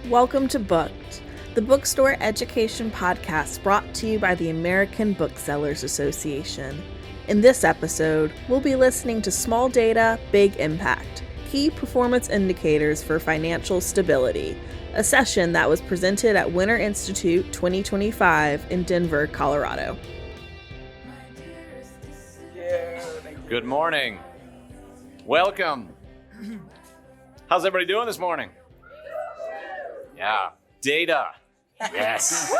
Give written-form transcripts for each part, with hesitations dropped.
Welcome to Booked, the bookstore education podcast brought to you by the American Booksellers Association. In this episode, we'll be listening to Small Data, Big Impact, Key Performance Indicators for Financial Stability, a session that was presented at Winter Institute 2025 in Denver, Colorado. Good morning. Welcome. How's everybody doing this morning? Yeah. Data. Yes.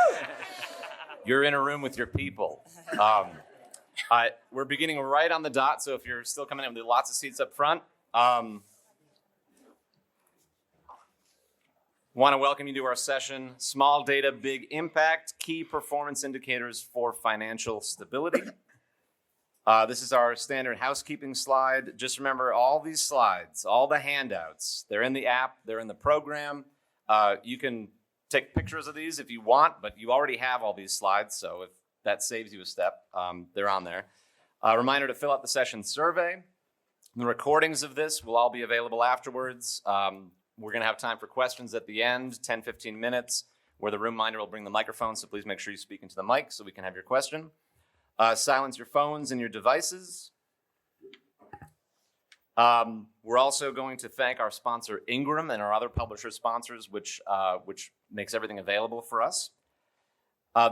You're in a room with your people. We're beginning right on the dot, so if you're still coming in, there's lots of seats up front. Want to welcome you to our session, Small Data, Big Impact, Key Performance Indicators for Financial Stability. This is our standard housekeeping slide. Just remember all these slides, all the handouts, they're in the app, they're in the program. You can take pictures of these if you want, but you already have all these slides, so if that saves you a step, they're on there. Reminder to fill out the session survey. The recordings of this will all be available afterwards. We're going to have time for questions at the end, 10, 15 minutes, where the room minder will bring the microphone, so please make sure you speak into the mic so we can have your question. Silence your phones and your devices. We're also going to thank our sponsor Ingram and our other publisher sponsors, which makes everything available for us.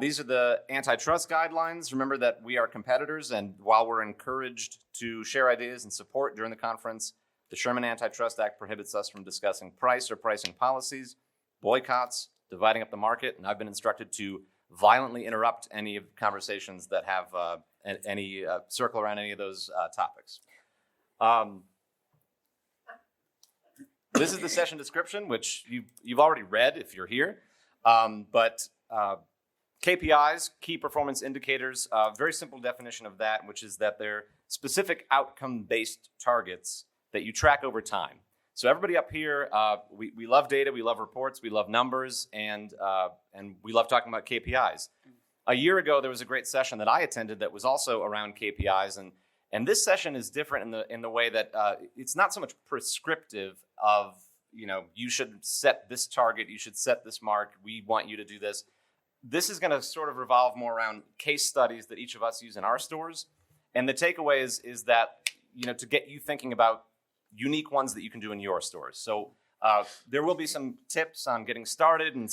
These are the antitrust guidelines. Remember that we are competitors, and while we're encouraged to share ideas and support during the conference, the Sherman Antitrust Act prohibits us from discussing price or pricing policies, boycotts, dividing up the market, and I've been instructed to violently interrupt any of the conversations that have any circle around any of those topics. This is the session description, which you've already read if you're here. But KPIs, key performance indicators, very simple definition of that, which is that they're specific outcome-based targets that you track over time. So everybody up here, we love data, we love reports, we love numbers, and we love talking about KPIs. A year ago, there was a great session that I attended that was also around KPIs, and this session is different in the way that it's not so much prescriptive of, you should set this target, you should set this mark, we want you to do this. This is going to sort of revolve more around case studies that each of us use in our stores. And the takeaway is that, to get you thinking about unique ones that you can do in your stores. So there will be some tips on getting started and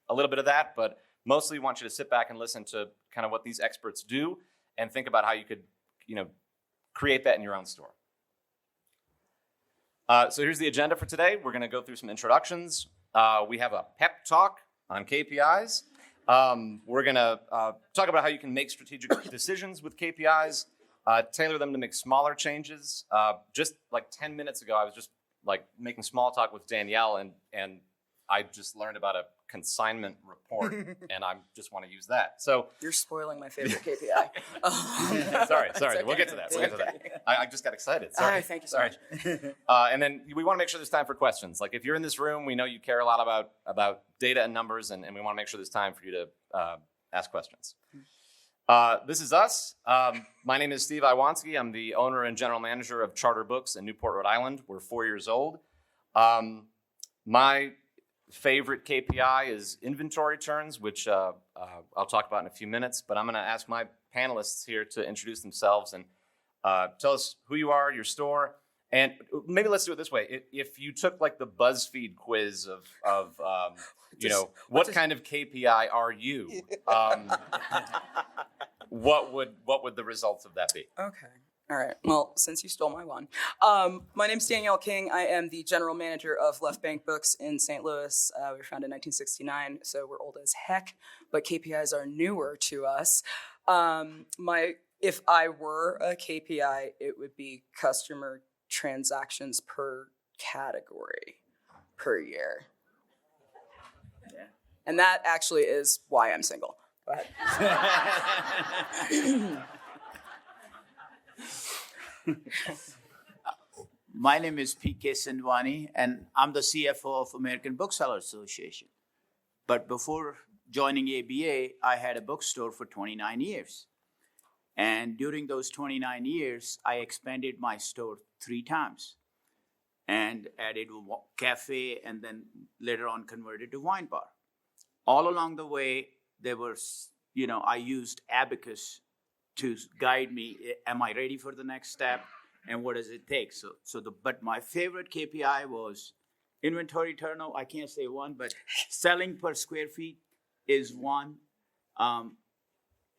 a little bit of that, but mostly want you to sit back and listen to kind of what these experts do and think about how you could, create that in your own store. So here's the agenda for today. We're going to go through some introductions. We have a pep talk on KPIs. We're going to talk about how you can make strategic decisions with KPIs, tailor them to make smaller changes. Just like 10 minutes ago, I was just making small talk with Danielle, and I just learned about a consignment report, and I just want to use that. So you're spoiling my favorite KPI. Sorry. Okay. We'll get to that. I just got excited. Sorry. Thank you so much. And then we want to make sure there's time for questions. Like if you're in this room, we know you care a lot about data and numbers, and we want to make sure there's time for you to ask questions. This is us. My name is Steve Iwanski. I'm the owner and general manager of Charter Books in Newport, Rhode Island. We're 4 years old. My favorite KPI is inventory turns, which I'll talk about in a few minutes, but I'm going to ask my panelists here to introduce themselves and tell us who you are, your store, and maybe let's do it this way. If you took the BuzzFeed quiz of what kind of KPI are you, what would the results of that be? Okay. All right. Well, since you stole my one, my name's Danielle King. I am the general manager of Left Bank Books in St. Louis. We were founded in 1969, so we're old as heck, but KPIs are newer to us. If I were a KPI, it would be customer transactions per category per year. Yeah. And that actually is why I'm single. Go ahead. My name is P.K. Sindwani, and I'm the CFO of American Booksellers Association. But before joining ABA, I had a bookstore for 29 years. And during those 29 years, I expanded my store 3 times. and added cafe, and then later on converted to wine bar. All along the way, there was, I used Abacus to guide me. Am I ready for the next step? And what does it take? But my favorite KPI was inventory turnover. I can't say one, but selling per square feet is one.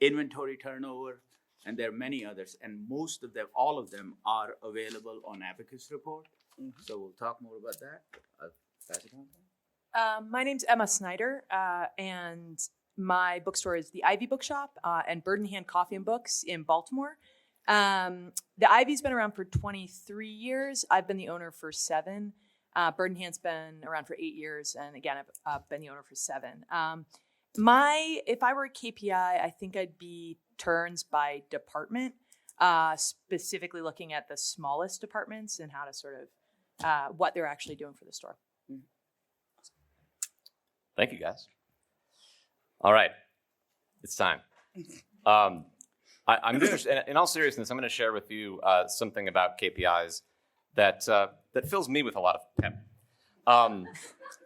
Inventory turnover, and there are many others. And most of them, all of them are available on Abacus report. Mm-hmm. So we'll talk more about that. Pass it on. My name's Emma Snyder, and my bookstore is the Ivy Bookshop and Bird in Hand Coffee and Books in Baltimore. The Ivy's been around for 23 years. I've been the owner for 7. Bird in Hand's been around for 8 years, and again, I've been the owner for 7. If I were a KPI, I think I'd be turns by department, specifically looking at the smallest departments and how to sort of what they're actually doing for the store. Thank you, guys. All right, it's time. I'm going to, in all seriousness, I'm going to share with you something about KPIs that fills me with a lot of pep,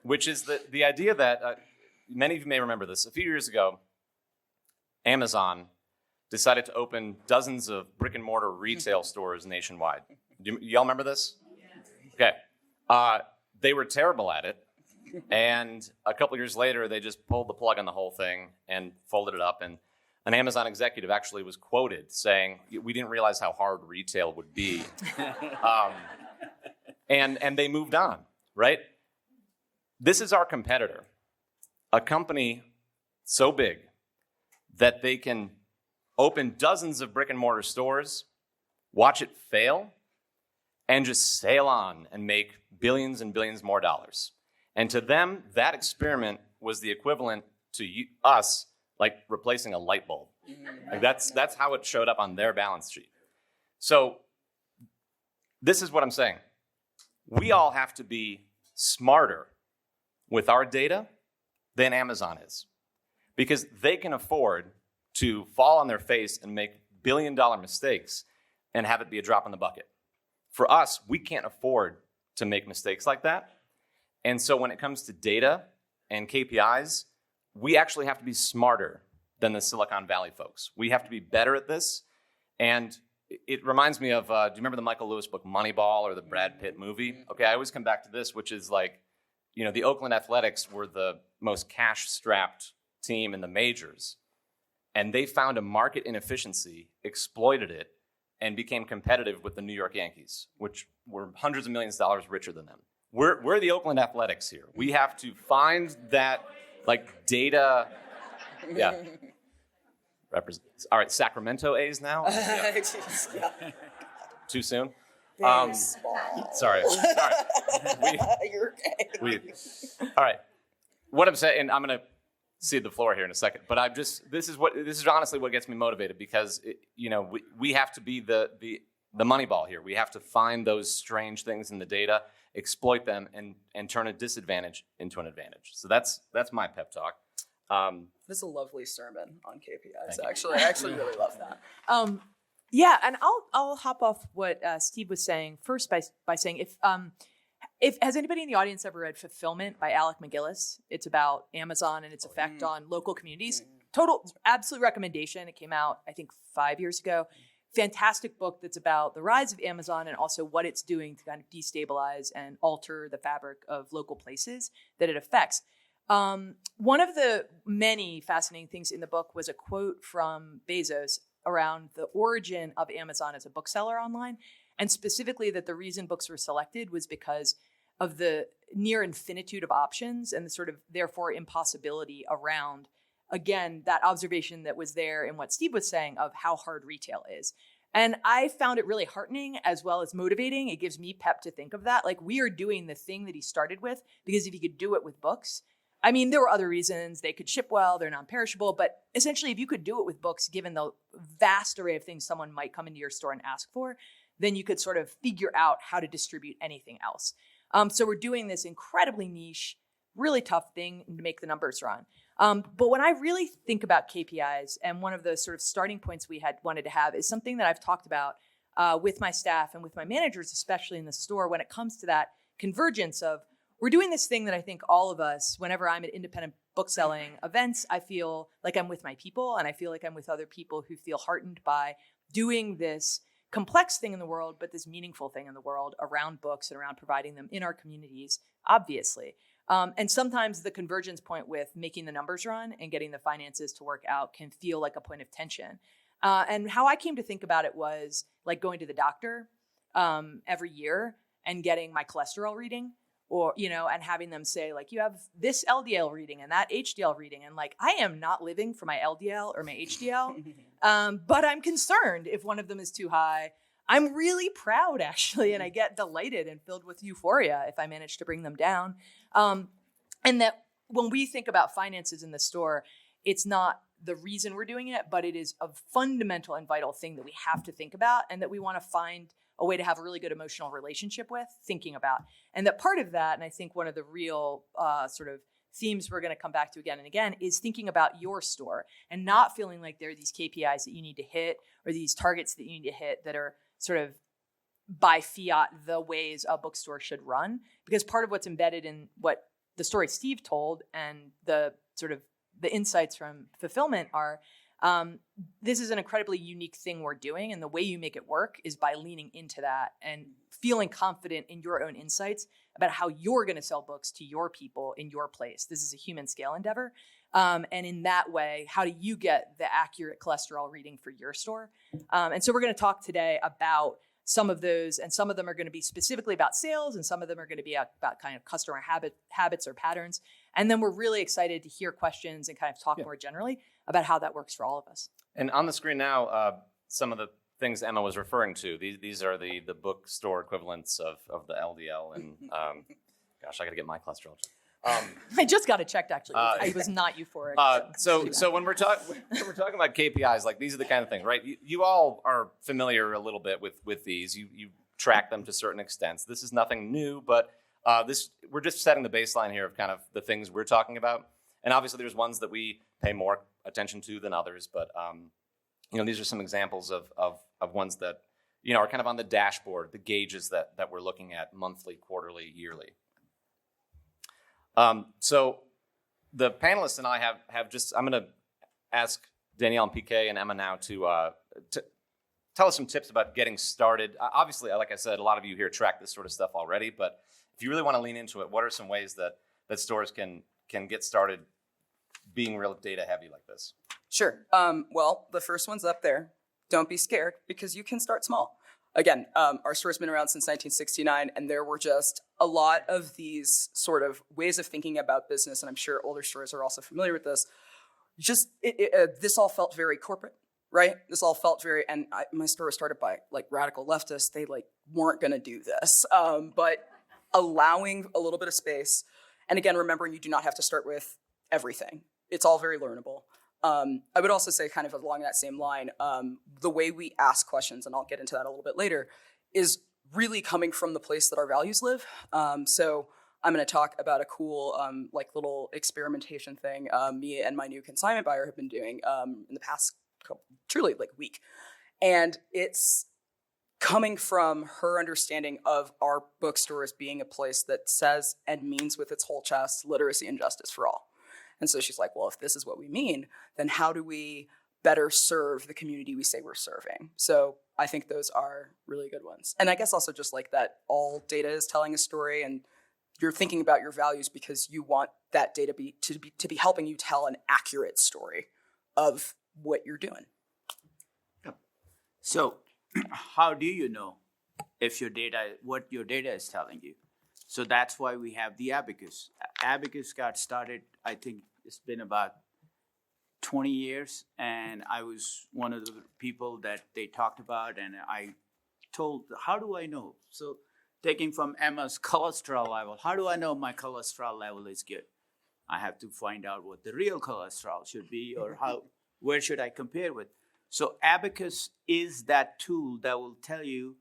which is the idea that many of you may remember this. A few years ago, Amazon decided to open dozens of brick and mortar retail stores nationwide. Do y'all remember this? Okay. They were terrible at it. And a couple years later, they just pulled the plug on the whole thing and folded it up. And an Amazon executive actually was quoted saying, "We didn't realize how hard retail would be." And they moved on, right? This is our competitor, a company so big that they can open dozens of brick and mortar stores, watch it fail, and just sail on and make billions and billions more dollars. And to them, that experiment was the equivalent to us, like replacing a light bulb. Like that's how it showed up on their balance sheet. So this is what I'm saying. We all have to be smarter with our data than Amazon is, because they can afford to fall on their face and make billion-dollar mistakes and have it be a drop in the bucket. For us, we can't afford to make mistakes like that. And so when it comes to data and KPIs, we actually have to be smarter than the Silicon Valley folks. We have to be better at this. And it reminds me of, do you remember the Michael Lewis book Moneyball or the Brad Pitt movie? Okay, I always come back to this, which is like, the Oakland Athletics were the most cash-strapped team in the majors. And they found a market inefficiency, exploited it, and became competitive with the New York Yankees, which were hundreds of millions of dollars richer than them. We're the Oakland Athletics here. We have to find that, data. Yeah. All right, Sacramento A's now? Yeah. Too soon? Sorry. You're okay. All right. What I'm saying, and I'm going to cede the floor here in a second, but this is honestly what gets me motivated, because we have to be the money ball here. We have to find those strange things in the data, exploit them, and turn a disadvantage into an advantage. So that's my pep talk. This is a lovely sermon on KPIs. Actually, I actually really love that. Yeah, and I'll hop off what Steve was saying first by saying if has anybody in the audience ever read Fulfillment by Alec McGillis? It's about Amazon and its effect on local communities. Total absolute recommendation. It came out I think 5 years ago. Fantastic book that's about the rise of Amazon and also what it's doing to kind of destabilize and alter the fabric of local places that it affects. One of the many fascinating things in the book was a quote from Bezos around the origin of Amazon as a bookseller online, and specifically that the reason books were selected was because of the near infinitude of options and the sort of therefore impossibility around, again, that observation that was there in what Steve was saying of how hard retail is. And I found it really heartening as well as motivating. It gives me pep to think of that. Like, we are doing the thing that he started with, because if he could do it with books, I mean, there were other reasons. They could ship well, they're non-perishable, but essentially if you could do it with books, given the vast array of things someone might come into your store and ask for, then you could sort of figure out how to distribute anything else. So we're doing this incredibly niche, really tough thing to make the numbers run. But when I really think about KPIs, and one of the sort of starting points we had wanted to have is something that I've talked about with my staff and with my managers, especially in the store, when it comes to that convergence of, we're doing this thing that I think all of us, whenever I'm at independent book selling events, I feel like I'm with my people, and I feel like I'm with other people who feel heartened by doing this complex thing in the world, but this meaningful thing in the world around books and around providing them in our communities, obviously. And sometimes the convergence point with making the numbers run and getting the finances to work out can feel like a point of tension. And how I came to think about it was like going to the doctor every year and getting my cholesterol reading, or, and having them say, like, you have this LDL reading and that HDL reading. And like, I am not living for my LDL or my HDL, but I'm concerned if one of them is too high. I'm really proud, actually, and I get delighted and filled with euphoria if I manage to bring them down. And that when we think about finances in the store, it's not the reason we're doing it, but it is a fundamental and vital thing that we have to think about, and that we want to find a way to have a really good emotional relationship with, thinking about. And that part of that, and I think one of the real sort of themes we're going to come back to again and again, is thinking about your store and not feeling like there are these KPIs that you need to hit or these targets that you need to hit that are sort of by fiat the ways a bookstore should run. Because part of what's embedded in what the story Steve told and the sort of the insights from fulfillment are, this is an incredibly unique thing we're doing, and the way you make it work is by leaning into that and feeling confident in your own insights about how you're going to sell books to your people in your place. This is a human scale endeavor. And in that way, how do you get the accurate cholesterol reading for your store? And so we're going to talk today about some of those, and some of them are going to be specifically about sales, and some of them are going to be about kind of customer habits or patterns. And then we're really excited to hear questions and kind of talk more generally about how that works for all of us. And on the screen now, some of the things Emma was referring to, these are the bookstore equivalents of the LDL. And gosh, I got to get my cholesterol checked. I just got it checked, actually. I was not euphoric. So when we're talking about KPIs, like, these are the kind of things, right? You all are familiar a little bit with these. You track them to certain extents. This is nothing new, but we're just setting the baseline here of kind of the things we're talking about. And obviously, there's ones that we pay more attention to than others. But these are some examples of ones that are kind of on the dashboard, the gauges that we're looking at monthly, quarterly, yearly. So the panelists and I have I'm going to ask Danielle and PK and Emma now to tell us some tips about getting started. Obviously, like I said, a lot of you here track this sort of stuff already, but if you really want to lean into it, what are some ways that stores can get started being real data heavy like this? Sure. Well, the first one's up there. Don't be scared, because you can start small. Again, our store's been around since 1969, and there were just a lot of these sort of ways of thinking about business, and I'm sure older stores are also familiar with this. Just this all felt very corporate, right? This all felt very, and my store was started by like radical leftists. They like weren't going to do this, but allowing a little bit of space, and again, remembering you do not have to start with everything. It's all very learnable. I would also say, kind of along that same line, the way we ask questions, and I'll get into that a little bit later, is really coming from the place that our values live. So I'm going to talk about a cool, little experimentation thing me and my new consignment buyer have been doing in the past truly week. And it's coming from her understanding of our bookstore as being a place that says and means with its whole chest literacy and justice for all. And so she's like, well, if this is what we mean, then how do we better serve the community we say we're serving? So I think those are really good ones. And I guess also just like that all data is telling a story, and you're thinking about your values because you want that data to be helping you tell an accurate story of what you're doing. So how do you know if what your data is telling you? So that's why we have the Abacus. Abacus got started, I think it's been about 20 years, and I was one of the people that they talked about, and I told, how do I know? So taking from Emma's cholesterol level, how do I know my cholesterol level is good? I have to find out what the real cholesterol should be, or where should I compare with? So Abacus is that tool that will tell you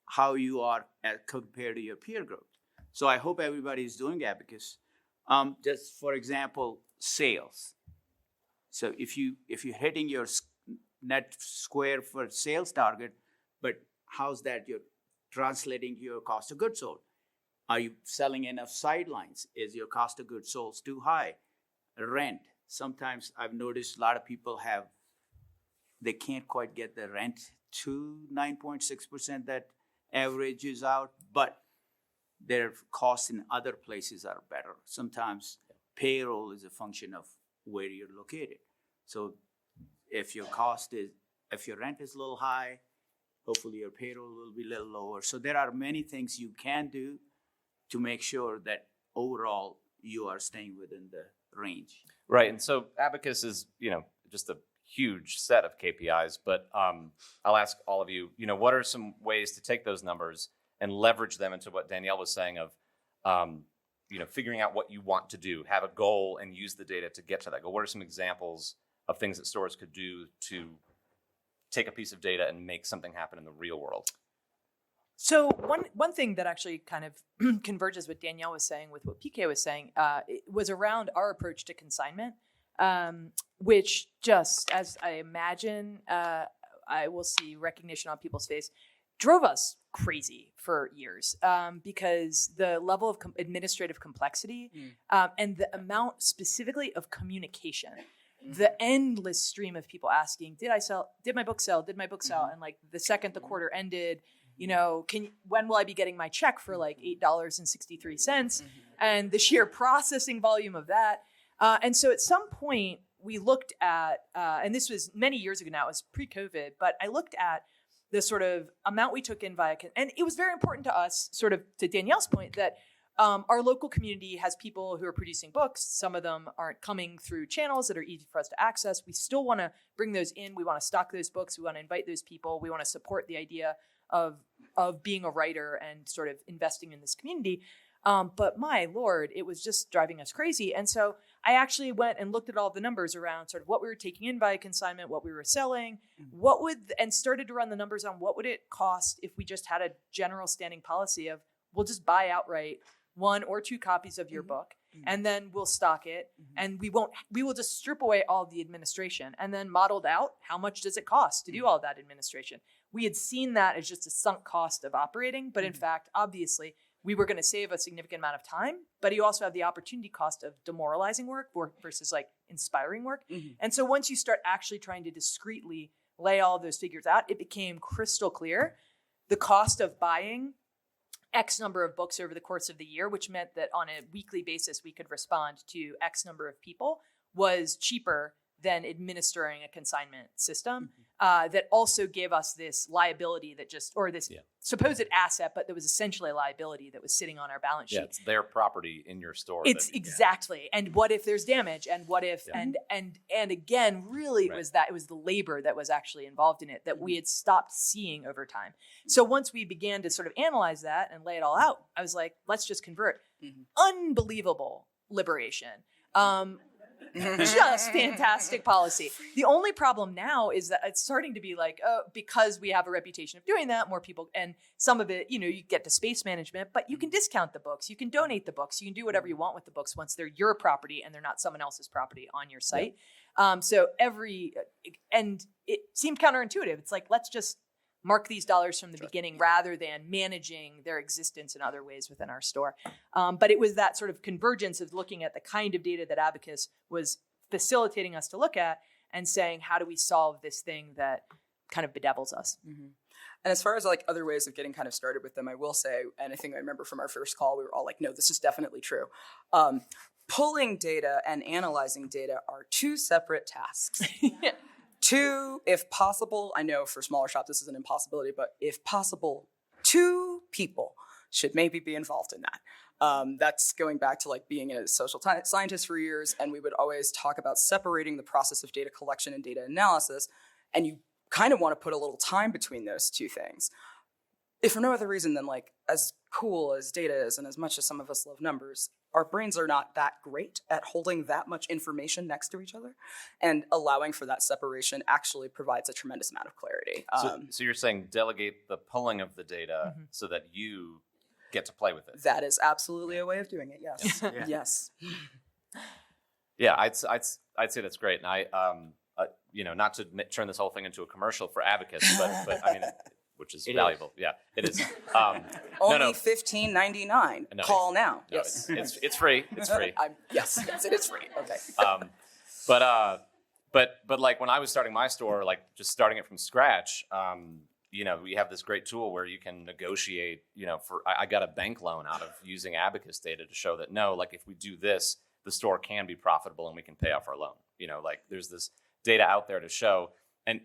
how you are compared to your peer group. So I hope everybody is doing Abacus. Just for example, sales. So if you're hitting your net square for sales target, but how's that you're translating your cost of goods sold? Are you selling enough sidelines? Is your cost of goods sold too high? Rent. Sometimes I've noticed a lot of people they can't quite get the rent to 9.6% that averages out, but their costs in other places are better. Sometimes payroll is a function of where you're located. So if your rent is a little high, hopefully your payroll will be a little lower. So there are many things you can do to make sure that overall you are staying within the range. Right, and so Abacus is, just a huge set of KPIs, but I'll ask all of you, what are some ways to take those numbers and leverage them into what Danielle was saying of, figuring out what you want to do, have a goal, and use the data to get to that goal? What are some examples of things that stores could do to take a piece of data and make something happen in the real world? So one thing that actually kind of converges with Danielle was saying with what PK was saying it was around our approach to consignment, which just, as I imagine, I will see recognition on people's face, drove us crazy for years because the level of administrative complexity and the amount specifically of communication, the endless stream of people asking, did my book sell? And like the second the quarter ended, when will I be getting my check for like $8.63? And the sheer processing volume of that. And so at some point we looked at, and this was many years ago now, it was pre-COVID, but I looked at the sort of amount we took in via, and it was very important to us, sort of to Danielle's point, that our local community has people who are producing books. Some of them aren't coming through channels that are easy for us to access. We still want to bring those in. We want to stock those books. We want to invite those people. We want to support the idea of being a writer and sort of investing in this community. But my Lord, it was just driving us crazy. And so I actually went and looked at all the numbers around sort of what we were taking in via consignment, what we were selling, and started to run the numbers on what would it cost if we just had a general standing policy of we'll just buy outright 1 or 2 copies of your book, and then we'll stock it, and we will just strip away all the administration, and then modeled out how much does it cost to do all that administration. We had seen that as just a sunk cost of operating, but in fact, obviously, we were going to save a significant amount of time, but you also have the opportunity cost of demoralizing work versus like inspiring work. And so once you start actually trying to discreetly lay all of those figures out, it became crystal clear. The cost of buying X number of books over the course of the year, which meant that on a weekly basis, we could respond to X number of people, was cheaper than administering a consignment system that also gave us this liability this supposed asset, but there was essentially a liability that was sitting on our balance sheet. Yeah, it's their property in your store. Exactly. And what if there's damage? And what if, and again, really it was the labor that was actually involved in it that we had stopped seeing over time. So once we began to sort of analyze that and lay it all out, I was like, let's just convert. Unbelievable liberation. Just fantastic policy. The only problem now is that it's starting to be like, because we have a reputation of doing that, more people, and some of it, you get to space management, but you can discount the books, you can donate the books, you can do whatever you want with the books once they're your property and they're not someone else's property on your site. And it seemed counterintuitive. It's like, let's just mark these dollars from the beginning rather than managing their existence in other ways within our store. But it was that sort of convergence of looking at the kind of data that Abacus was facilitating us to look at and saying, how do we solve this thing that kind of bedevils us? And as far as like other ways of getting kind of started with them, I will say, and I think I remember from our first call, we were all like, no, this is definitely true. Pulling data and analyzing data are 2 separate tasks. 2, if possible, I know for smaller shops this is an impossibility, but if possible, 2 people should maybe be involved in that. That's going back to like being a social scientist for years, and we would always talk about separating the process of data collection and data analysis, and you kind of want to put a little time between those 2 things. If for no other reason than like as cool as data is and as much as some of us love numbers, our brains are not that great at holding that much information next to each other, and allowing for that separation actually provides a tremendous amount of clarity. So you're saying delegate the pulling of the data so that you get to play with it. That is absolutely a way of doing it. Yes. Yes. Yeah, I'd say that's great. And I, not to turn this whole thing into a commercial for Abacus, but I mean, which is It valuable. Yeah, it is. Only $15.99. No, Call now. No, Yes. it's free. It's free. Yes, it is free. Okay. But like when I was starting my store, like just starting it from scratch, we have this great tool where you can negotiate. I got a bank loan out of using Abacus data to show that like if we do this, the store can be profitable and we can pay off our loan. Like there's this data out there to show. And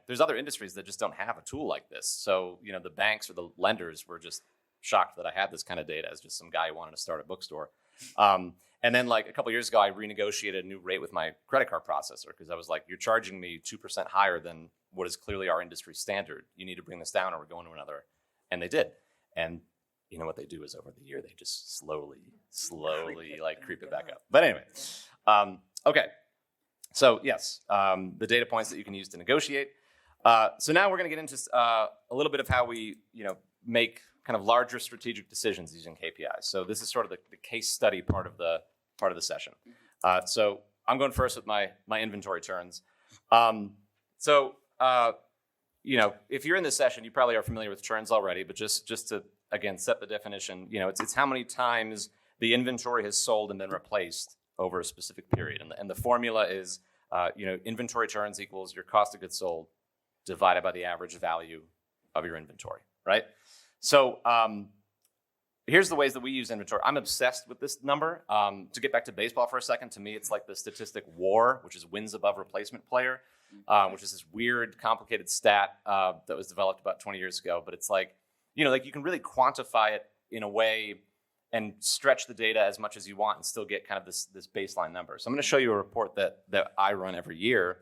there's other industries that just don't have a tool like this. So, the banks or the lenders were just shocked that I had this kind of data as just some guy who wanted to start a bookstore. And then like a couple of years ago, I renegotiated a new rate with my credit card processor because I was like, you're charging me 2% higher than what is clearly our industry standard. You need to bring this down or we're going to another. And they did. And you know what they do is over the year, they just slowly creep it back up. But anyway, okay. So yes, the data points that you can use to negotiate. So now we're going to get into a little bit of how we, make kind of larger strategic decisions using KPIs. So this is sort of the case study part of the session. So I'm going first with my inventory turns. If you're in this session, you probably are familiar with turns already, but just to again set the definition, it's how many times the inventory has sold and been replaced over a specific period. And the formula is, inventory turns equals your cost of goods sold divided by the average value of your inventory, right? So here's the ways that we use inventory. I'm obsessed with this number. To get back to baseball for a second, to me, it's like the statistic WAR, which is wins above replacement player, which is this weird, complicated stat that was developed about 20 years ago. But it's like, you can really quantify it in a way and stretch the data as much as you want and still get kind of this baseline number. So I'm going to show you a report that I run every year.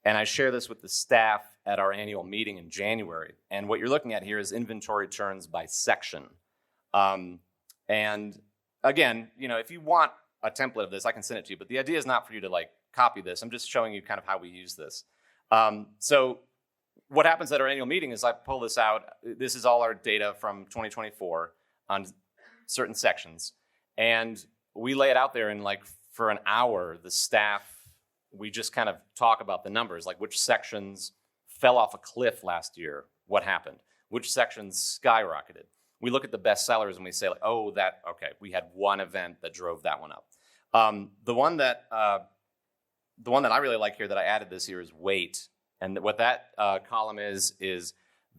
And I share this with the staff at our annual meeting in January. And what you're looking at here is inventory turns by section. And again, if you want a template of this, I can send it to you. But the idea is not for you to like copy this. I'm just showing you kind of how we use this. So what happens at our annual meeting is I pull this out. This is all our data from 2024 on certain sections. And we lay it out there, and like for an hour, the staff, we just kind of talk about the numbers, like which sections fell off a cliff last year, what happened, which sections skyrocketed. We look at the best sellers and we say, like, we had one event that drove that one up. The one that I really like here that I added this year is weight. And what that column is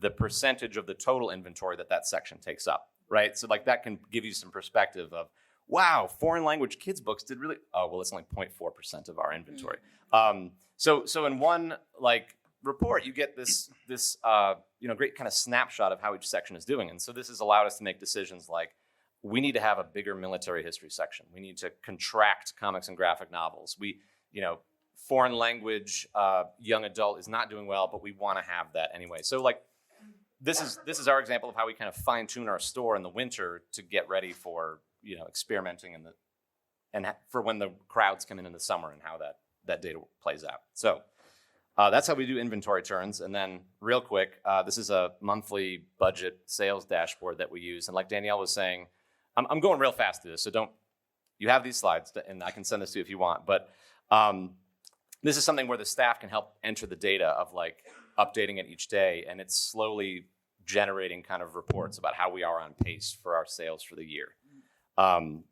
the percentage of the total inventory that section takes up, right? So like that can give you some perspective of, wow, foreign language kids books did really, it's only 0.4% of our inventory. So in one like report, you get this great kind of snapshot of how each section is doing. And so this has allowed us to make decisions like, we need to have a bigger military history section. We need to contract comics and graphic novels. Foreign language, young adult is not doing well, but we want to have that anyway. So like, this is our example of how we kind of fine tune our store in the winter to get ready for, experimenting and for when the crowds come in the summer and how that data plays out. So that's how we do inventory turns. And then real quick, this is a monthly budget sales dashboard that we use. And like Danielle was saying, I'm going real fast through this, so you have these slides, and I can send this to you if you want. But this is something where the staff can help enter the data of like updating it each day, and it's slowly generating kind of reports about how we are on pace for our sales for the year.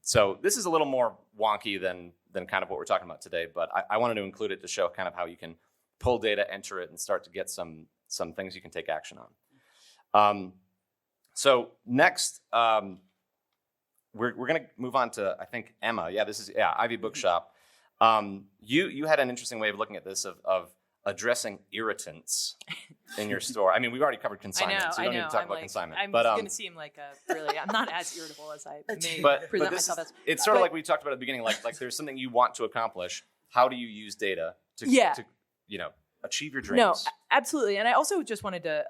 So this is a little more wonky than kind of what we're talking about today, but I wanted to include it to show kind of how you can pull data, enter it, and start to get some things you can take action on. So next, we're going to move on to, I think, Emma. Yeah, this is Ivy Bookshop. You had an interesting way of looking at this of addressing irritants in your store. I mean, we've already covered consignment, so you don't need to talk about consignment. I'm going to seem like I'm not as irritable as I may present myself as. It's sort of like we talked about at the beginning, like there's something you want to accomplish. How do you use data to achieve your dreams? No, absolutely. And I also just wanted to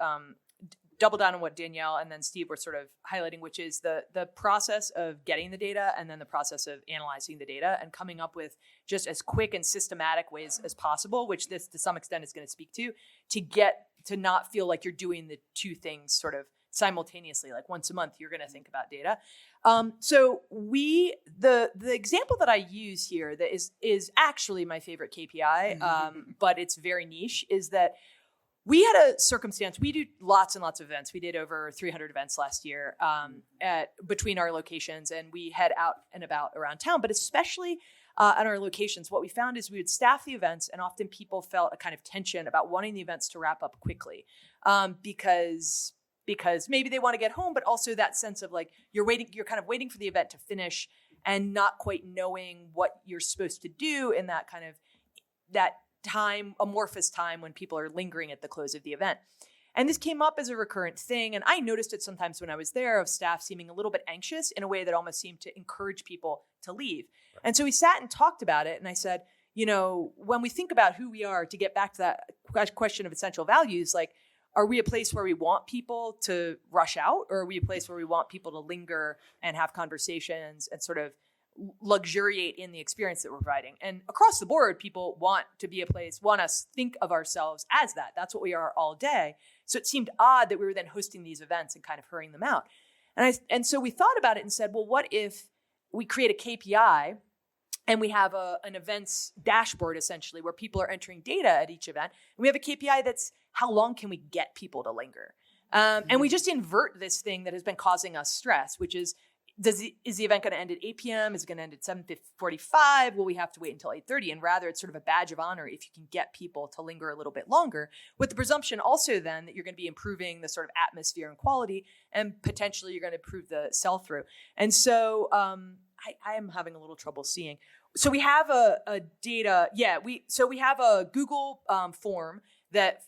double down on what Danielle and then Steve were sort of highlighting, which is the process of getting the data and then the process of analyzing the data and coming up with just as quick and systematic ways as possible, which this to some extent is going to speak to get to not feel like you're doing the two things sort of simultaneously. Like once a month, you're going to think about data. So the example that I use here that is actually my favorite KPI, but it's very niche, is that we had a circumstance. We do lots and lots of events. We did over 300 events last year between our locations, and we head out and about around town. But especially at our locations, what we found is we would staff the events, and often people felt a kind of tension about wanting the events to wrap up quickly because maybe they want to get home, but also that sense of like you're kind of waiting for the event to finish and not quite knowing what you're supposed to do in that kind of that time, amorphous time when people are lingering at the close of the event. And this came up as a recurrent thing. And I noticed it sometimes when I was there of staff seeming a little bit anxious in a way that almost seemed to encourage people to leave. Right. And so we sat and talked about it. And I said, when we think about who we are, to get back to that question of essential values, like, are we a place where we want people to rush out, or are we a place where we want people to linger and have conversations and sort of luxuriate in the experience that we're providing? And across the board, people want to be a place, want us think of ourselves as that. That's what we are all day. So it seemed odd that we were then hosting these events and kind of hurrying them out. And so we thought about it and said, well, what if we create a KPI and we have an events dashboard essentially where people are entering data at each event. And we have a KPI that's how long can we get people to linger? And we just invert this thing that has been causing us stress, which is, is the event going to end at 8 p.m.? Is it going to end at 7:45? Will we have to wait until 8:30? And rather, it's sort of a badge of honor if you can get people to linger a little bit longer, with the presumption also then that you're going to be improving the sort of atmosphere and quality, and potentially you're going to improve the sell-through. And so I am having a little trouble seeing. So we have a data, we have a Google form that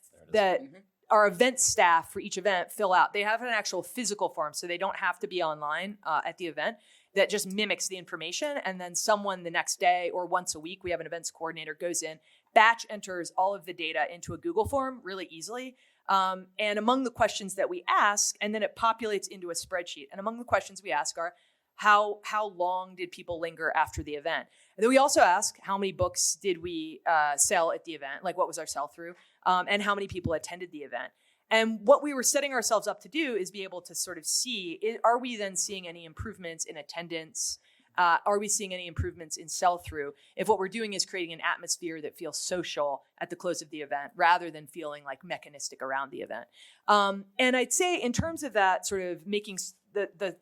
our event staff for each event fill out. They have an actual physical form, so they don't have to be online at the event, that just mimics the information. And then someone the next day or once a week, we have an events coordinator, goes in, batch enters all of the data into a Google form really easily. And among the questions that we ask, and then it populates into a spreadsheet. And among the questions we ask are, how long did people linger after the event? And then we also ask, how many books did we sell at the event? Like, what was our sell-through? And how many people attended the event? And what we were setting ourselves up to do is be able to sort of see, are we then seeing any improvements in attendance? Are we seeing any improvements in sell-through? If what we're doing is creating an atmosphere that feels social at the close of the event, rather than feeling like mechanistic around the event. And I'd say in terms of that sort of making the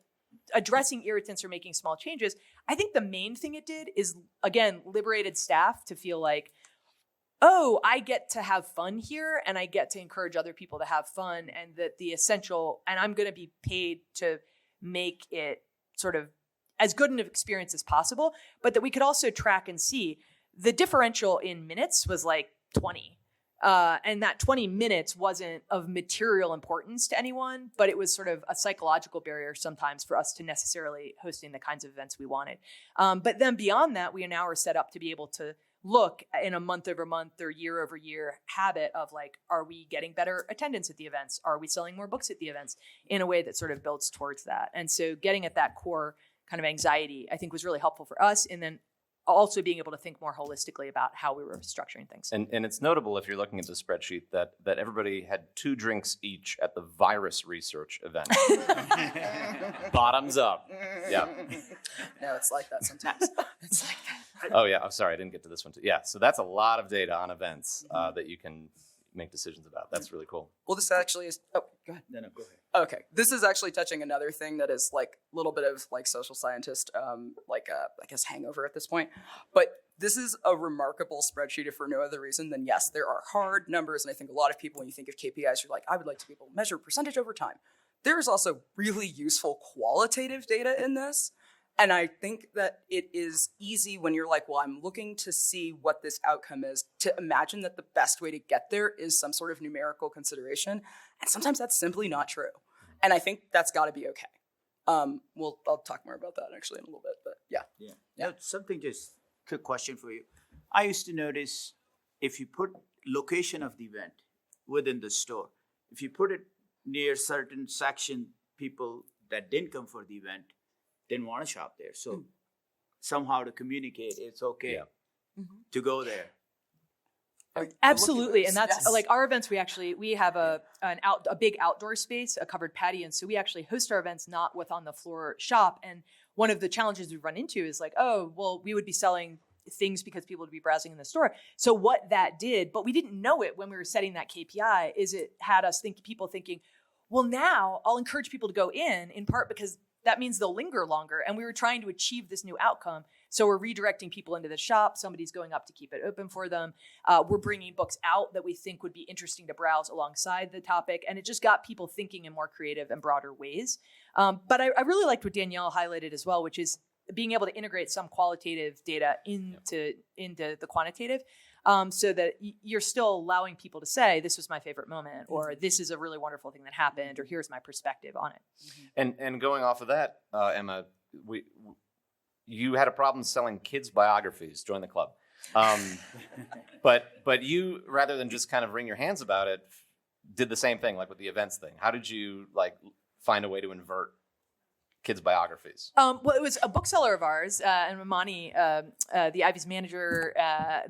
addressing irritants or making small changes, I think the main thing it did is, again, liberated staff to feel like, oh, I get to have fun here, and I get to encourage other people to have fun, and that the essential, and I'm going to be paid to make it sort of as good an experience as possible, but that we could also track and see the differential in minutes was like 20. And that 20 minutes wasn't of material importance to anyone, but it was sort of a psychological barrier sometimes for us to necessarily hosting the kinds of events we wanted. But then beyond that, we now are set up to be able to look in a month over month or year over year habit of like, are we getting better attendance at the events? Are we selling more books at the events, in a way that sort of builds towards that? And so getting at that core kind of anxiety, I think, was really helpful for us. And then also being able to think more holistically about how we were structuring things. And it's notable, if you're looking at the spreadsheet, that everybody had 2 drinks each at the virus research event. Bottoms up. Yeah. No, it's like that sometimes. It's like that. Oh, yeah. I'm sorry. I didn't get to this one too. Yeah. So that's a lot of data on events that you can make decisions about. That's really cool. Well, this actually is... Oh, go ahead. No, go ahead. Okay. This is actually touching another thing that is like a little bit of like social scientist, I guess hangover at this point. But this is a remarkable spreadsheet if for no other reason than, yes, there are hard numbers. And I think a lot of people, when you think of KPIs, you're like, I would like to be able to measure percentage over time. There is also really useful qualitative data in this. And I think that it is easy when you're like, well, I'm looking to see what this outcome is, to imagine that the best way to get there is some sort of numerical consideration. And sometimes that's simply not true. And I think that's got to be okay. I'll talk more about that actually in a little bit, but yeah. Now, just quick question for you. I used to notice if you put location of the event within the store, if you put it near certain section, people that didn't come for the event didn't want to shop there. So somehow to communicate, it's okay to go there. Absolutely. And that's like our events. We have a big outdoor space, a covered patio. And so we actually host our events not with on the floor shop. And one of the challenges we run into is like, oh, well, we would be selling things because people would be browsing in the store. So what that did, but we didn't know it when we were setting that KPI, is it had us people thinking, well, now I'll encourage people to go in part because that means they'll linger longer. And we were trying to achieve this new outcome. So we're redirecting people into the shop. Somebody's going up to keep it open for them. We're bringing books out that we think would be interesting to browse alongside the topic. And it just got people thinking in more creative and broader ways. But I really liked what Danielle highlighted as well, which is being able to integrate some qualitative data into the quantitative. So that you're still allowing people to say, this was my favorite moment, or this is a really wonderful thing that happened, or here's my perspective on it. And going off of that, Emma, you had a problem selling kids' biographies. Join the club. But you, rather than just kind of wring your hands about it, did the same thing, like with the events thing. How did you find a way to invert kids' biographies? Well, it was a bookseller of ours, and Amani, the Ivy's manager,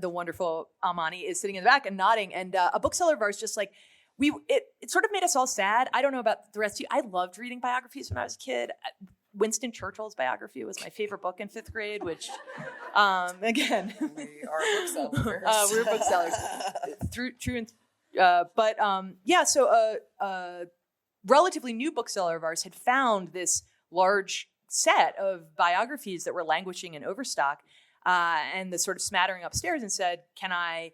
the wonderful Amani, is sitting in the back and nodding. And a bookseller of ours, just like it sort of made us all sad. I don't know about the rest of you. I loved reading biographies when I was a kid. Winston Churchill's biography was my favorite book in 5th grade, which, again, We are booksellers. we're booksellers. True. So a relatively new bookseller of ours had found this large set of biographies that were languishing in overstock, and the sort of smattering upstairs, and said, can I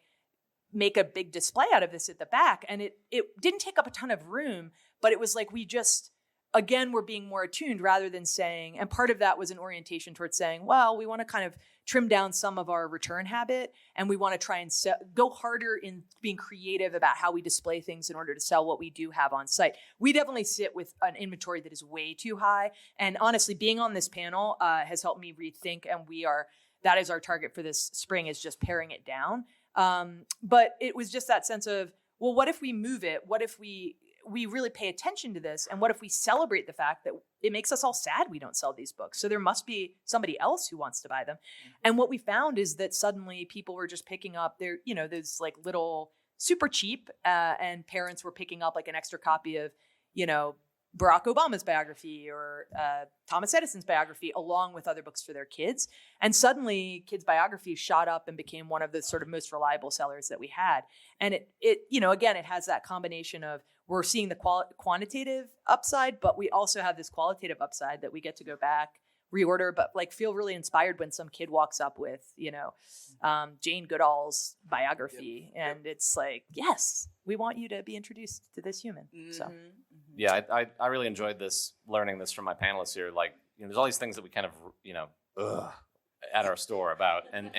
make a big display out of this at the back? And it didn't take up a ton of room, but it was like we just, again, we're being more attuned rather than saying, and part of that was an orientation towards saying, well, we want to kind of trim down some of our return habit, and we want to try and go harder in being creative about how we display things in order to sell what we do have on site. We definitely sit with an inventory that is way too high. And honestly, being on this panel has helped me rethink, and that is our target for this spring, is just paring it down. But it was just that sense of, well, what if we move it? What if we really pay attention to this? And what if we celebrate the fact that it makes us all sad we don't sell these books? So there must be somebody else who wants to buy them. And what we found is that suddenly people were just picking up those like little super cheap, and parents were picking up like an extra copy of, Barack Obama's biography or Thomas Edison's biography, along with other books for their kids. And suddenly kids' biographies shot up and became one of the sort of most reliable sellers that we had. And again, it has that combination of, we're seeing the quantitative upside, but we also have this qualitative upside that we get to go back, reorder, but feel really inspired when some kid walks up with, Jane Goodall's biography. Yep. And it's like, yes, we want you to be introduced to this human. Mm-hmm. So. Yeah, I really enjoyed learning this from my panelists here. There's all these things that we kind of, at our store about, and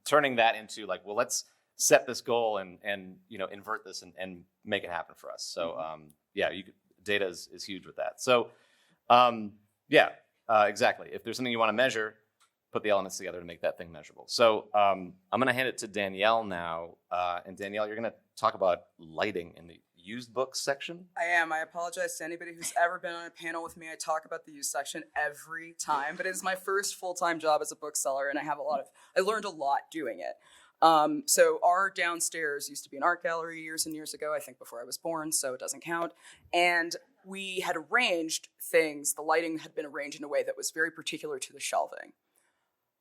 turning that into well, let's set this goal and invert this and make it happen for us. So data is huge with that. So exactly. If there's something you want to measure, put the elements together to make that thing measurable. So I'm going to hand it to Danielle now, and Danielle, you're going to talk about lighting in the used books section. I am. I apologize to anybody who's ever been on a panel with me. I talk about the used section every time, but it's my first full-time job as a bookseller, and I learned a lot doing it. So our downstairs used to be an art gallery years and years ago, I think before I was born, so it doesn't count. And we had arranged things, the lighting had been arranged in a way that was very particular to the shelving.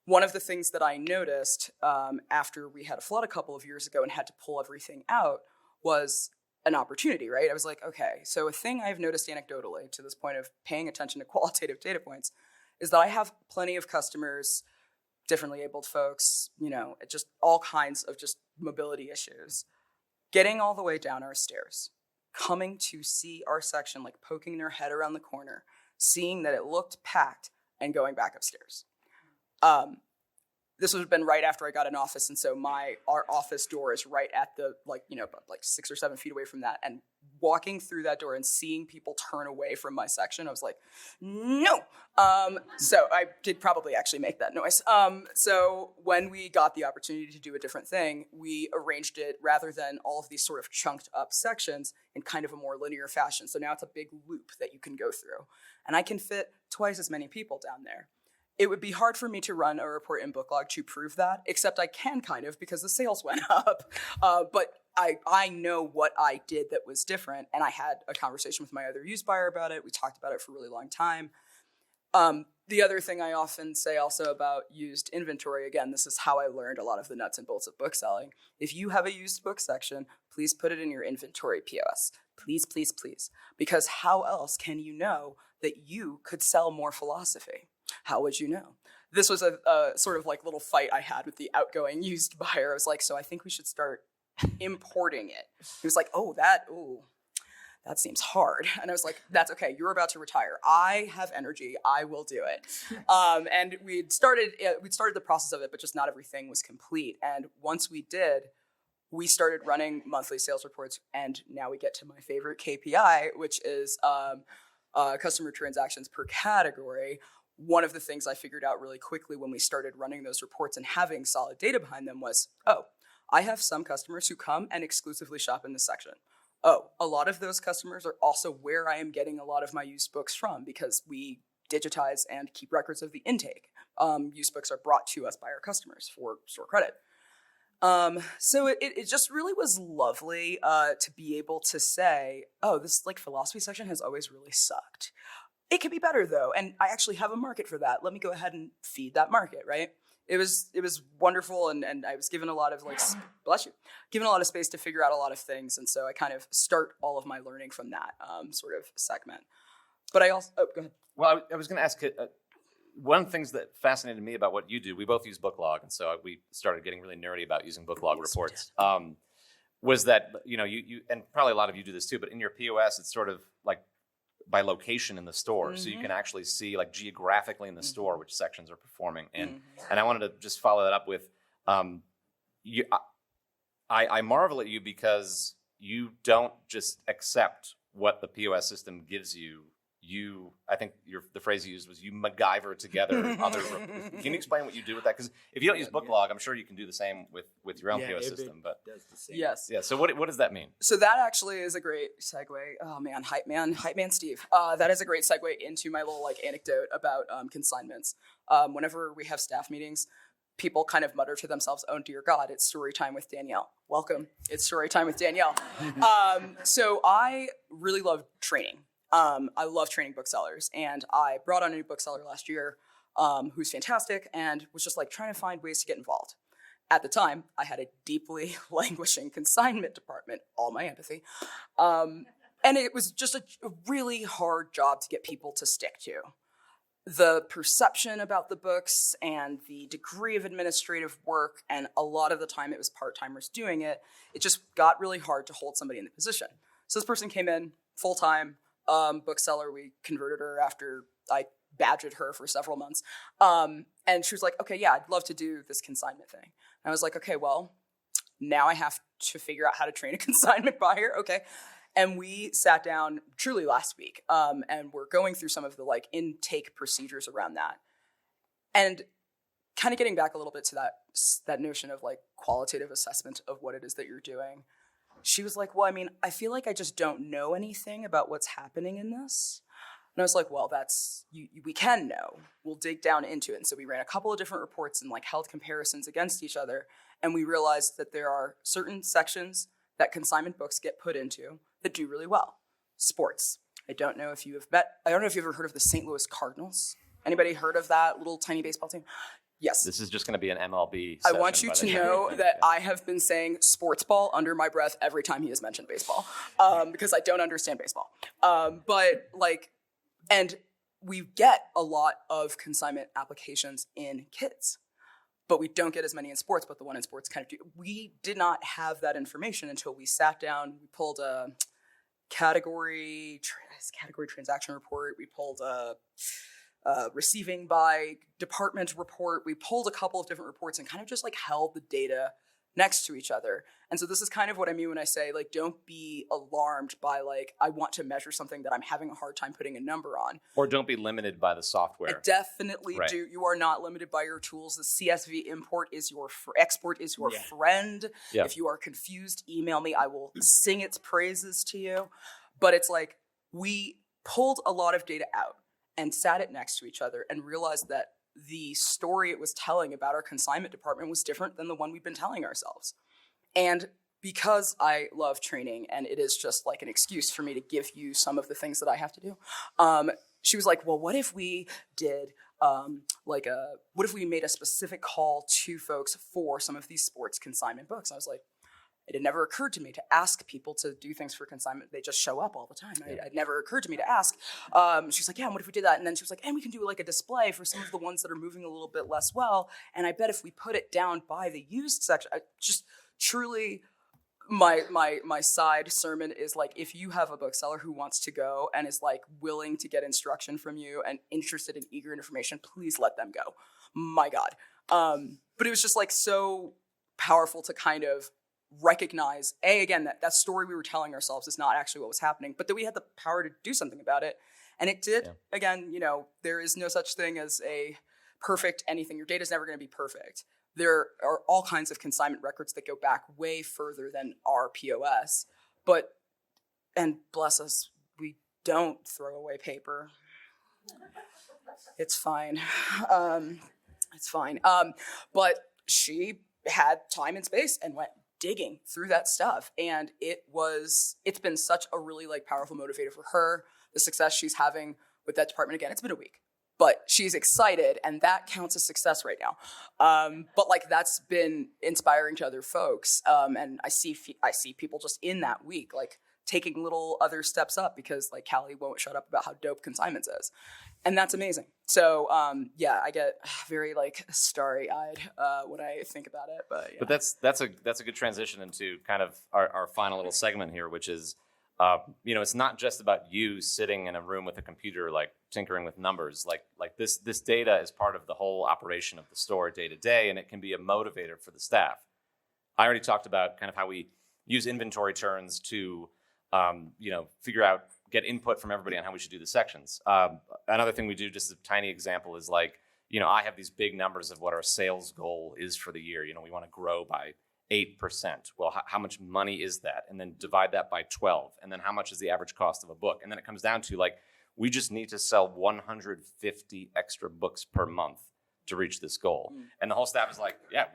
One of the things that I noticed after we had a flood a couple of years ago and had to pull everything out was an opportunity, right? I was like, okay, so a thing I've noticed anecdotally to this point of paying attention to qualitative data points is that I have plenty of customers, differently abled folks, just all kinds of just mobility issues, getting all the way down our stairs, coming to see our section, poking their head around the corner, seeing that it looked packed, and going back upstairs. This would have been right after I got an office, and so our office door is right at the 6 or 7 feet away from that. And walking through that door and seeing people turn away from my section, I was like, no. So I did probably actually make that noise. So when we got the opportunity to do a different thing, we arranged it rather than all of these sort of chunked up sections in kind of a more linear fashion. So now it's a big loop that you can go through, and I can fit twice as many people down there. It would be hard for me to run a report in Booklog to prove that, except I can kind of because the sales went up. But I know what I did that was different, and I had a conversation with my other used buyer about it. We talked about it for a really long time. The other thing I often say also about used inventory, again, this is how I learned a lot of the nuts and bolts of book selling. If you have a used book section, please put it in your inventory POS. Please, please, please. Because how else can you know that you could sell more philosophy? How would you know? This was a sort of like little fight I had with the outgoing used buyer. I was like, so I think we should start importing it. He was like, that seems hard. And I was like, that's okay. You're about to retire. I have energy. I will do it. And we'd started the process of it, but just not everything was complete. And once we did, we started running monthly sales reports. And now we get to my favorite KPI, which is customer transactions per category. One of the things I figured out really quickly when we started running those reports and having solid data behind them was, I have some customers who come and exclusively shop in this section. A lot of those customers are also where I am getting a lot of my used books from because we digitize and keep records of the intake. Used books are brought to us by our customers for store credit. So it just really was lovely to be able to say, this like philosophy section has always really sucked. It could be better though, and I actually have a market for that. Let me go ahead and feed that market, right? It was wonderful, and I was given a lot of given a lot of space to figure out a lot of things, and so I kind of start all of my learning from that sort of segment. But I also, go ahead. Well, I was going to ask, one of the things that fascinated me about what you do, we both use Booklog, and so we started getting really nerdy about using Booklog reports, was that, you and probably a lot of you do this too, but in your POS, it's sort of like by location in the store. So you can actually see like geographically in the store which sections are performing. And I wanted to just follow that up with, I marvel at you because you don't just accept what the POS system gives you. I think the phrase you used was you MacGyver together other. Can you explain what you do with that? Because if you don't use Booklog, I'm sure you can do the same with your own POS system. But does the same. Yes. Yeah. So what does that mean? So that actually is a great segue. Oh man, hype man Steve. That is a great segue into my little like anecdote about consignments. Whenever we have staff meetings, people kind of mutter to themselves, "Oh dear God, it's story time with Danielle." Welcome, it's story time with Danielle. So I really love training. I love training booksellers, and I brought on a new bookseller last year who's fantastic and was just like trying to find ways to get involved. At the time, I had a deeply languishing consignment department, all my empathy, and it was just a really hard job to get people to stick to. The perception about the books and the degree of administrative work, and a lot of the time it was part-timers doing it, it just got really hard to hold somebody in the position. So this person came in full-time, bookseller. We converted her after I badgered her for several months. And she was like, okay, yeah, I'd love to do this consignment thing. And I was like, okay, well, now I have to figure out how to train a consignment buyer. Okay. And we sat down truly last week, and we're going through some of the like intake procedures around that. And kind of getting back a little bit to that notion of like qualitative assessment of what it is that you're doing. She was like, well, I mean, I feel like I just don't know anything about what's happening in this. And I was like, well, we can know. We'll dig down into it. And so we ran a couple of different reports and like held comparisons against each other. And we realized that there are certain sections that consignment books get put into that do really well. Sports. I don't know if you've ever heard of the St. Louis Cardinals. Anybody heard of that little tiny baseball team? Yes. This is just going to be an MLB I want you to know that I have been saying sports ball under my breath every time he has mentioned baseball, because I don't understand baseball. And we get a lot of consignment applications in kids, but we don't get as many in sports, but the one in sports kind of do. We did not have that information until we sat down. We pulled a category transaction report. We pulled a receiving by department report. We pulled a couple of different reports and kind of just like held the data next to each other. And so this is kind of what I mean when I say like, don't be alarmed by like, I want to measure something that I'm having a hard time putting a number on. Or don't be limited by the software. I definitely do. You are not limited by your tools. The CSV export is your friend. Yeah. If you are confused, email me. I will sing its praises to you. But it's like, we pulled a lot of data out and sat it next to each other and realized that the story it was telling about our consignment department was different than the one we've been telling ourselves. And because I love training, and it is just like an excuse for me to give you some of the things that I have to do, she was like, well, what if we did what if we made a specific call to folks for some of these sports consignment books? And I was like, it had never occurred to me to ask people to do things for consignment. They just show up all the time. It never occurred to me to ask. She's like, yeah, and what if we did that? And then she was like, and we can do like a display for some of the ones that are moving a little bit less well. And I bet if we put it down by the used section, just truly my side sermon is like, if you have a bookseller who wants to go and is like willing to get instruction from you and interested in eager information, please let them go. My God. But it was just like so powerful to kind of recognize, again, that story we were telling ourselves is not actually what was happening, but that we had the power to do something about it. And it did. Yeah. Again, there is no such thing as a perfect anything. Your data is never going to be perfect. There are all kinds of consignment records that go back way further than our POS. But, and bless us, we don't throw away paper. It's fine. It's fine. But she had time and space and went digging through that stuff. And it's been such a really like powerful motivator for her. The success she's having with that department, again, it's been a week, but she's excited, and that counts as success right now. But like that's been inspiring to other folks. And I see people just in that week, like taking little other steps up because like Callie won't shut up about how dope consignments is. And that's amazing. So I get very like starry-eyed when I think about it. But yeah. But that's a good transition into kind of our final little segment here, which is it's not just about you sitting in a room with a computer like tinkering with numbers. Like this data is part of the whole operation of the store day to day, and it can be a motivator for the staff. I already talked about kind of how we use inventory turns to get input from everybody on how we should do the sections. Another thing we do, just a tiny example, is like, I have these big numbers of what our sales goal is for the year. We want to grow by 8%. Well, how much money is that? And then divide that by 12. And then how much is the average cost of a book? And then it comes down to like, we just need to sell 150 extra books per month to reach this goal. And the whole staff is like, yeah,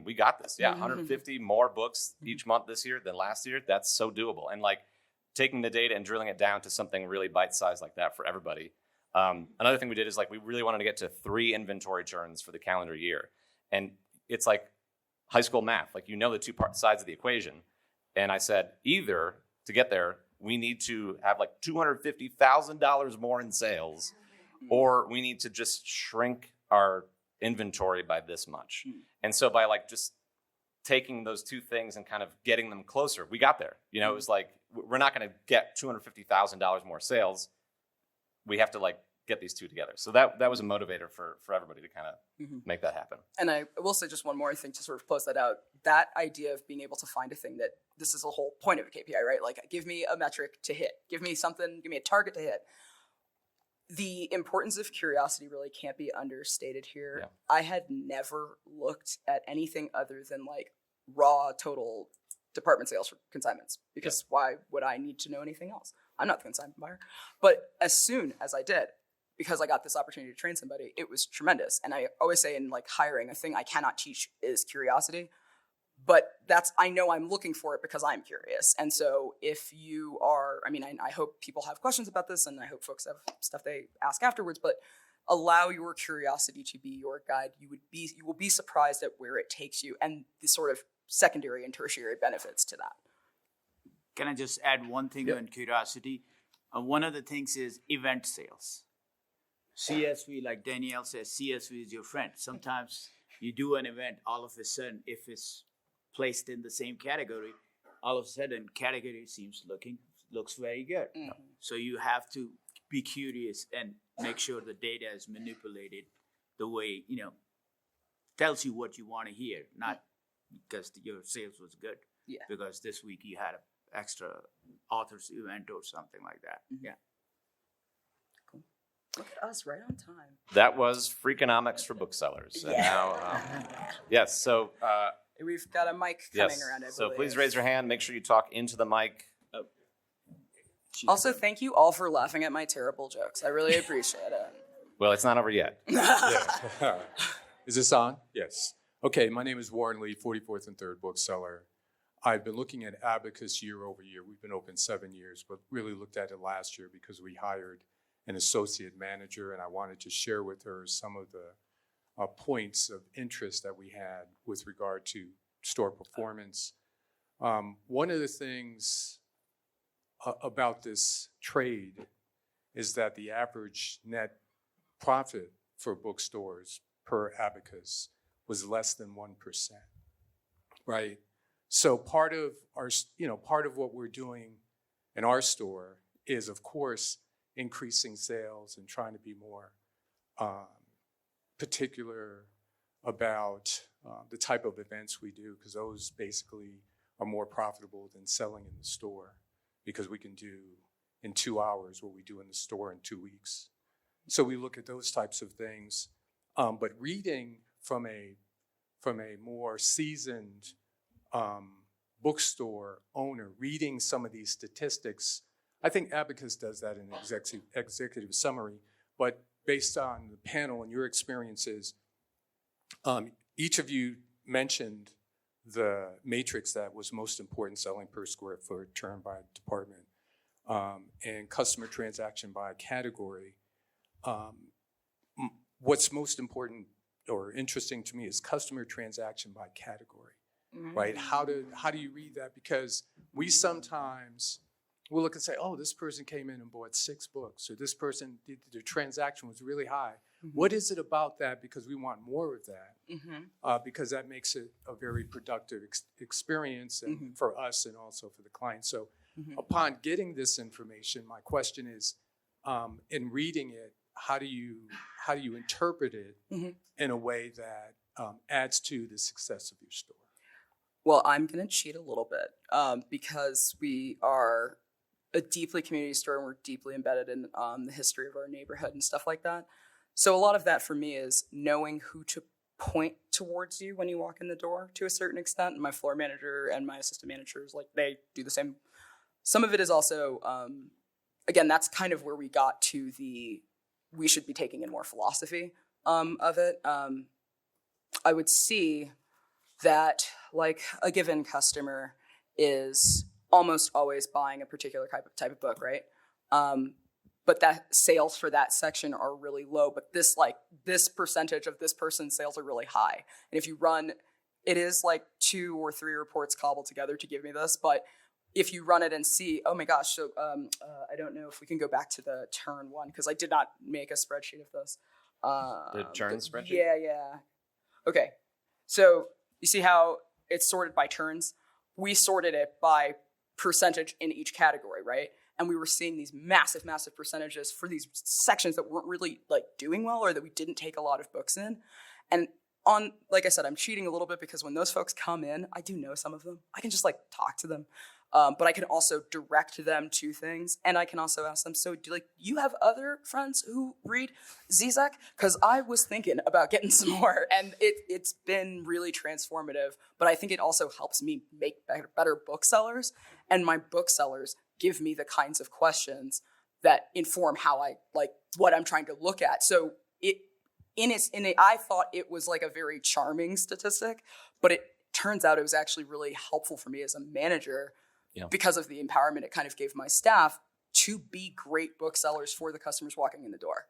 we got this. Yeah, 150 more books each month this year than last year. That's so doable. And like, taking the data and drilling it down to something really bite-sized like that for everybody. Another thing we did is like we really wanted to get to 3 inventory turns for the calendar year. And it's like high school math. Like the two sides of the equation. And I said, either to get there, we need to have like $250,000 more in sales, or we need to just shrink our inventory by this much. And so by like just taking those two things and kind of getting them closer, we got there. It was like, we're not going to get $250,000 more sales. We have to like get these two together. So that was a motivator for everybody to kind of make that happen. And I will say just one more thing to sort of close that out. That idea of being able to find a thing that this is the whole point of a KPI, right? Like give me a metric to hit, give me a target to hit. The importance of curiosity really can't be understated here. Yeah. I had never looked at anything other than like raw total department sales for consignments, because why would I need to know anything else? I'm not the consignment buyer. But as soon as I did, because I got this opportunity to train somebody, it was tremendous. And I always say in like hiring, a thing I cannot teach is curiosity. But I know I'm looking for it because I'm curious. And so if you are, I hope people have questions about this, and I hope folks have stuff they ask afterwards, but allow your curiosity to be your guide. You will be surprised at where it takes you and the sort of secondary and tertiary benefits to that. Can I just add one thing on curiosity? One of the things is event sales. CSV, like Danielle says, CSV is your friend. Sometimes you do an event, all of a sudden, if it's placed in the same category, all of a sudden category looks very good. So you have to be curious and make sure the data is manipulated the way, tells you what you want to hear, not because your sales was good. Yeah. Because this week you had an extra author's event or something like that. Yeah. Cool. Look at us, right on time. That was Freakonomics for booksellers. And now, yes, so... we've got a mic coming around, I believe. So please raise your hand. Make sure you talk into the mic. Also, thank you all for laughing at my terrible jokes. I really appreciate it. Well, it's not over yet. Is this on? Yes. Okay, my name is Warren Lee, 44th and 3rd bookseller. I've been looking at Abacus year over year. We've been open 7 years, but really looked at it last year because we hired an associate manager, and I wanted to share with her some of the points of interest that we had with regard to store performance. One of the things about this trade is that the average net profit for bookstores per abacus was less than 1%, right? So part of what we're doing in our store is, of course, increasing sales and trying to be more particular about the type of events we do, because those basically are more profitable than selling in the store, because we can do in 2 hours what we do in the store in 2 weeks. So we look at those types of things. But reading from a more seasoned bookstore owner, reading some of these statistics, I think Abacus does that in executive summary, but based on the panel and your experiences, each of you mentioned the matrix that was most important, selling per square foot, turn by department, and customer transaction by category. What's most important or interesting to me is customer transaction by category, right? How do you read that? Because we sometimes will look and say, oh, this person came in and bought 6 books, or this person, the transaction was really high. What is it about that? Because we want more of that, because that makes it a very productive experience and for us and also for the client. So upon getting this information, my question is, in reading it, how do you interpret it in a way that adds to the success of your store? Well, I'm going to cheat a little bit because we are a deeply community store and we're deeply embedded in the history of our neighborhood and stuff like that. So a lot of that for me is knowing who to point towards you when you walk in the door to a certain extent. My floor manager and my assistant managers, like, they do the same. Some of it is also, again, that's kind of where we got to we should be taking in more philosophy of it. I would see that, like, a given customer is almost always buying a particular type of book, right? But that sales for that section are really low, but this percentage of this person's sales are really high. And if you run, it is like 2 or 3 reports cobbled together to give me this, but if you run it and see, oh my gosh, so I don't know if we can go back to the turn one, because I did not make a spreadsheet of this. The turn spreadsheet? Yeah. Okay, so you see how it's sorted by turns? We sorted it by percentage in each category, right? And we were seeing these massive percentages for these sections that weren't really like doing well, or that we didn't take a lot of books in. And like I said, I'm cheating a little bit because when those folks come in, I do know some of them. I can just like talk to them. But I can also direct them to things, and I can also ask them, so do you have other friends who read Zizek? Because I was thinking about getting some more, and it's been really transformative, but I think it also helps me make better booksellers, and my booksellers give me the kinds of questions that inform how I, like, what I'm trying to look at. So I thought it was like a very charming statistic, but it turns out it was actually really helpful for me as a manager, because of the empowerment it kind of gave my staff to be great booksellers for the customers walking in the door.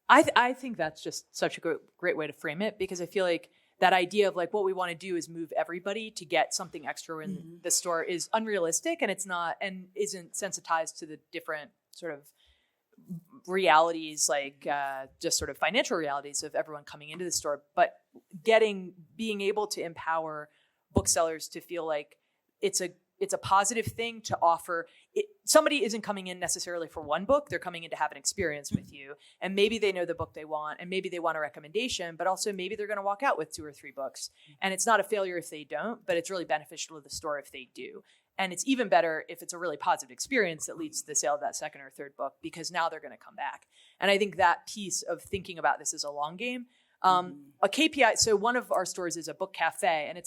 I think that's just such a great way to frame it, because I feel like that idea of like what we want to do is move everybody to get something extra in the store is unrealistic, and it's not, and isn't sensitized to the different sort of realities, like just sort of financial realities of everyone coming into the store, but being able to empower booksellers to feel like it's a positive thing to offer. Somebody isn't coming in necessarily for one book. They're coming in to have an experience with you. And maybe they know the book they want, and maybe they want a recommendation, but also maybe they're going to walk out with 2 or 3 books. And it's not a failure if they don't, but it's really beneficial to the store if they do. And it's even better if it's a really positive experience that leads to the sale of that 2nd or 3rd book, because now they're going to come back. And I think that piece of thinking about this is a long game. A KPI, so one of our stores is a book cafe, and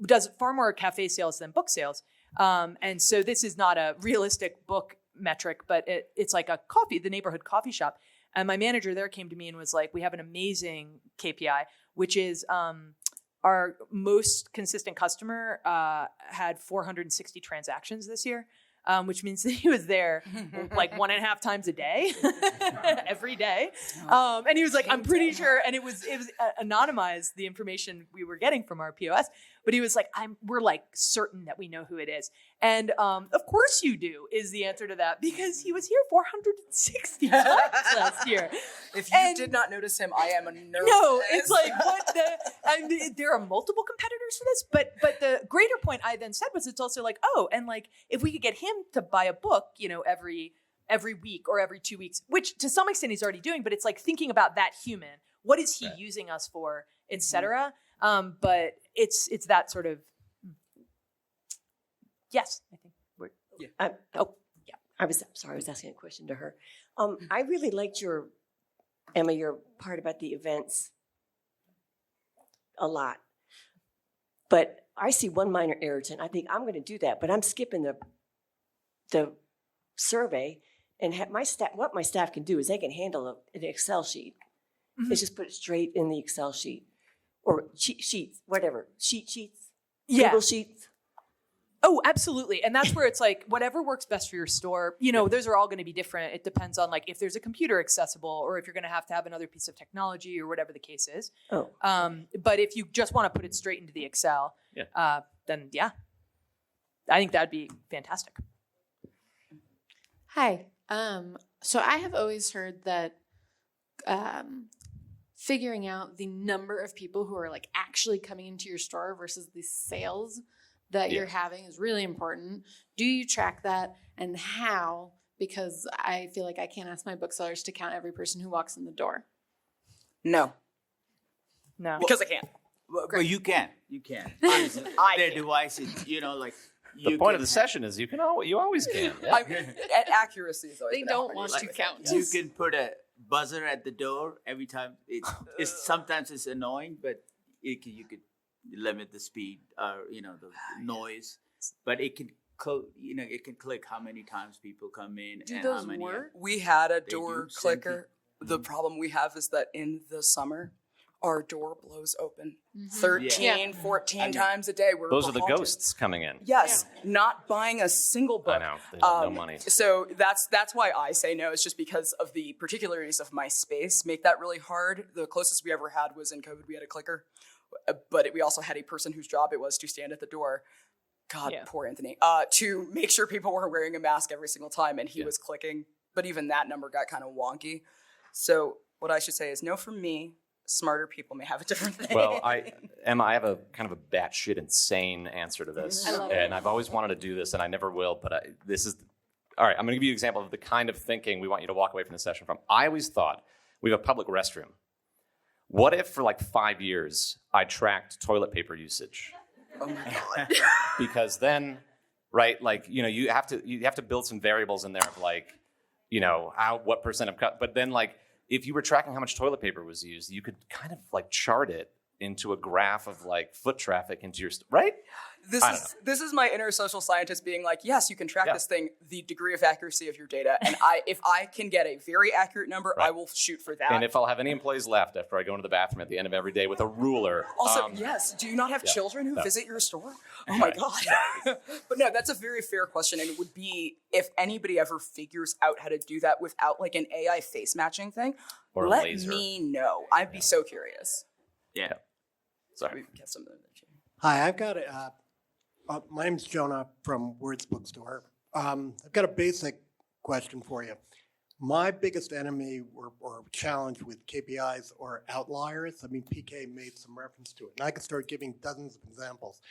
does far more cafe sales than book sales. And so this is not a realistic book metric, but it's like the neighborhood coffee shop. And my manager there came to me and was like, we have an amazing KPI, which is our most consistent customer had 460 transactions this year. which means that he was there like 1.5 times a day, every day. And he was like, I'm pretty sure, and it was anonymized, the information we were getting from our POS, but he was like, we're like certain that we know who it is. And of course you do is the answer to that, because he was here 460 times last year. If you did not notice him, I am a nervous. No, it's like, there are multiple competitors for this, but the greater point I then said was, it's also like, oh, and like, if we could get him to buy a book, every week or every 2 weeks, which to some extent he's already doing, but it's like thinking about that human, what is he using us for, etc. But it's that sort of, yes, I think we're, I was asking a question to her. I really liked your part about the events a lot. But I see one minor error, and I think I'm going to do that, but I'm skipping the survey, and what my staff can do is they can handle an Excel sheet. They just put it straight in the Excel sheet or sheets, whatever, sheets, Google Sheets. Oh, absolutely. And that's where it's like, whatever works best for your store, those are all going to be different. It depends on like if there's a computer accessible or if you're going to have another piece of technology or whatever the case is. Oh. But if you just want to put it straight into the Excel, then I think that'd be fantastic. Hi. So I have always heard that figuring out the number of people who are like actually coming into your store versus the sales that you're having is really important. Do you track that, and how? Because I feel like I can't ask my booksellers to count every person who walks in the door. No. Because I can't. Well, you can. Their devices, like. The point of the session is you always can. Yeah. Accuracy is always. They don't want to count. You can put a buzzer at the door every time. Sometimes it's annoying, but you could limit the speed or the noise, but it can it can click how many times people come in. Do and those how many work? We had a door clicker. The problem we have is that in the summer, our door blows open 13, 14 times a day. Those are the haunted. ghosts coming in. Yes, not buying a single book. I know. They have no money. So that's why I say no. It's just because of the particularities of my space make that really hard. The closest we ever had was in COVID. We had a clicker, but we also had a person whose job it was to stand at the door. God, poor Anthony. To make sure people were wearing a mask every single time, and he was clicking. But even that number got kind of wonky. So what I should say is no for me. Smarter people may have a different thing. Well, Emma, I have a kind of a batshit insane answer to this, and I've always wanted to do this, and I never will. But this is all right. I'm going to give you an example of the kind of thinking we want you to walk away from the session from. I always thought we have a public restroom. What if for like 5 years I tracked toilet paper usage? Oh my God. Because then, right, like you have to build some variables in there of like, what percent of cut, but then like. If you were tracking how much toilet paper was used, you could kind of like chart it into a graph of like foot traffic into your right? This is my inner social scientist being like, yes, you can track this thing, the degree of accuracy of your data, and if I can get a very accurate number, I will shoot for that. And if I'll have any employees left after I go into the bathroom at the end of every day with a ruler. Also, yes, do you not have children who visit your store? Oh my God. But no, that's a very fair question, and it would be if anybody ever figures out how to do that without like an AI face matching thing, or let laser. Me know. I'd be so curious. Yeah. Sorry. We get some of them. Hi, I've got my name's Jonah from Words Bookstore. I've got a basic question for you. My biggest enemy or challenge with KPIs are outliers. I mean, PK made some reference to it, and I could start giving dozens of examples.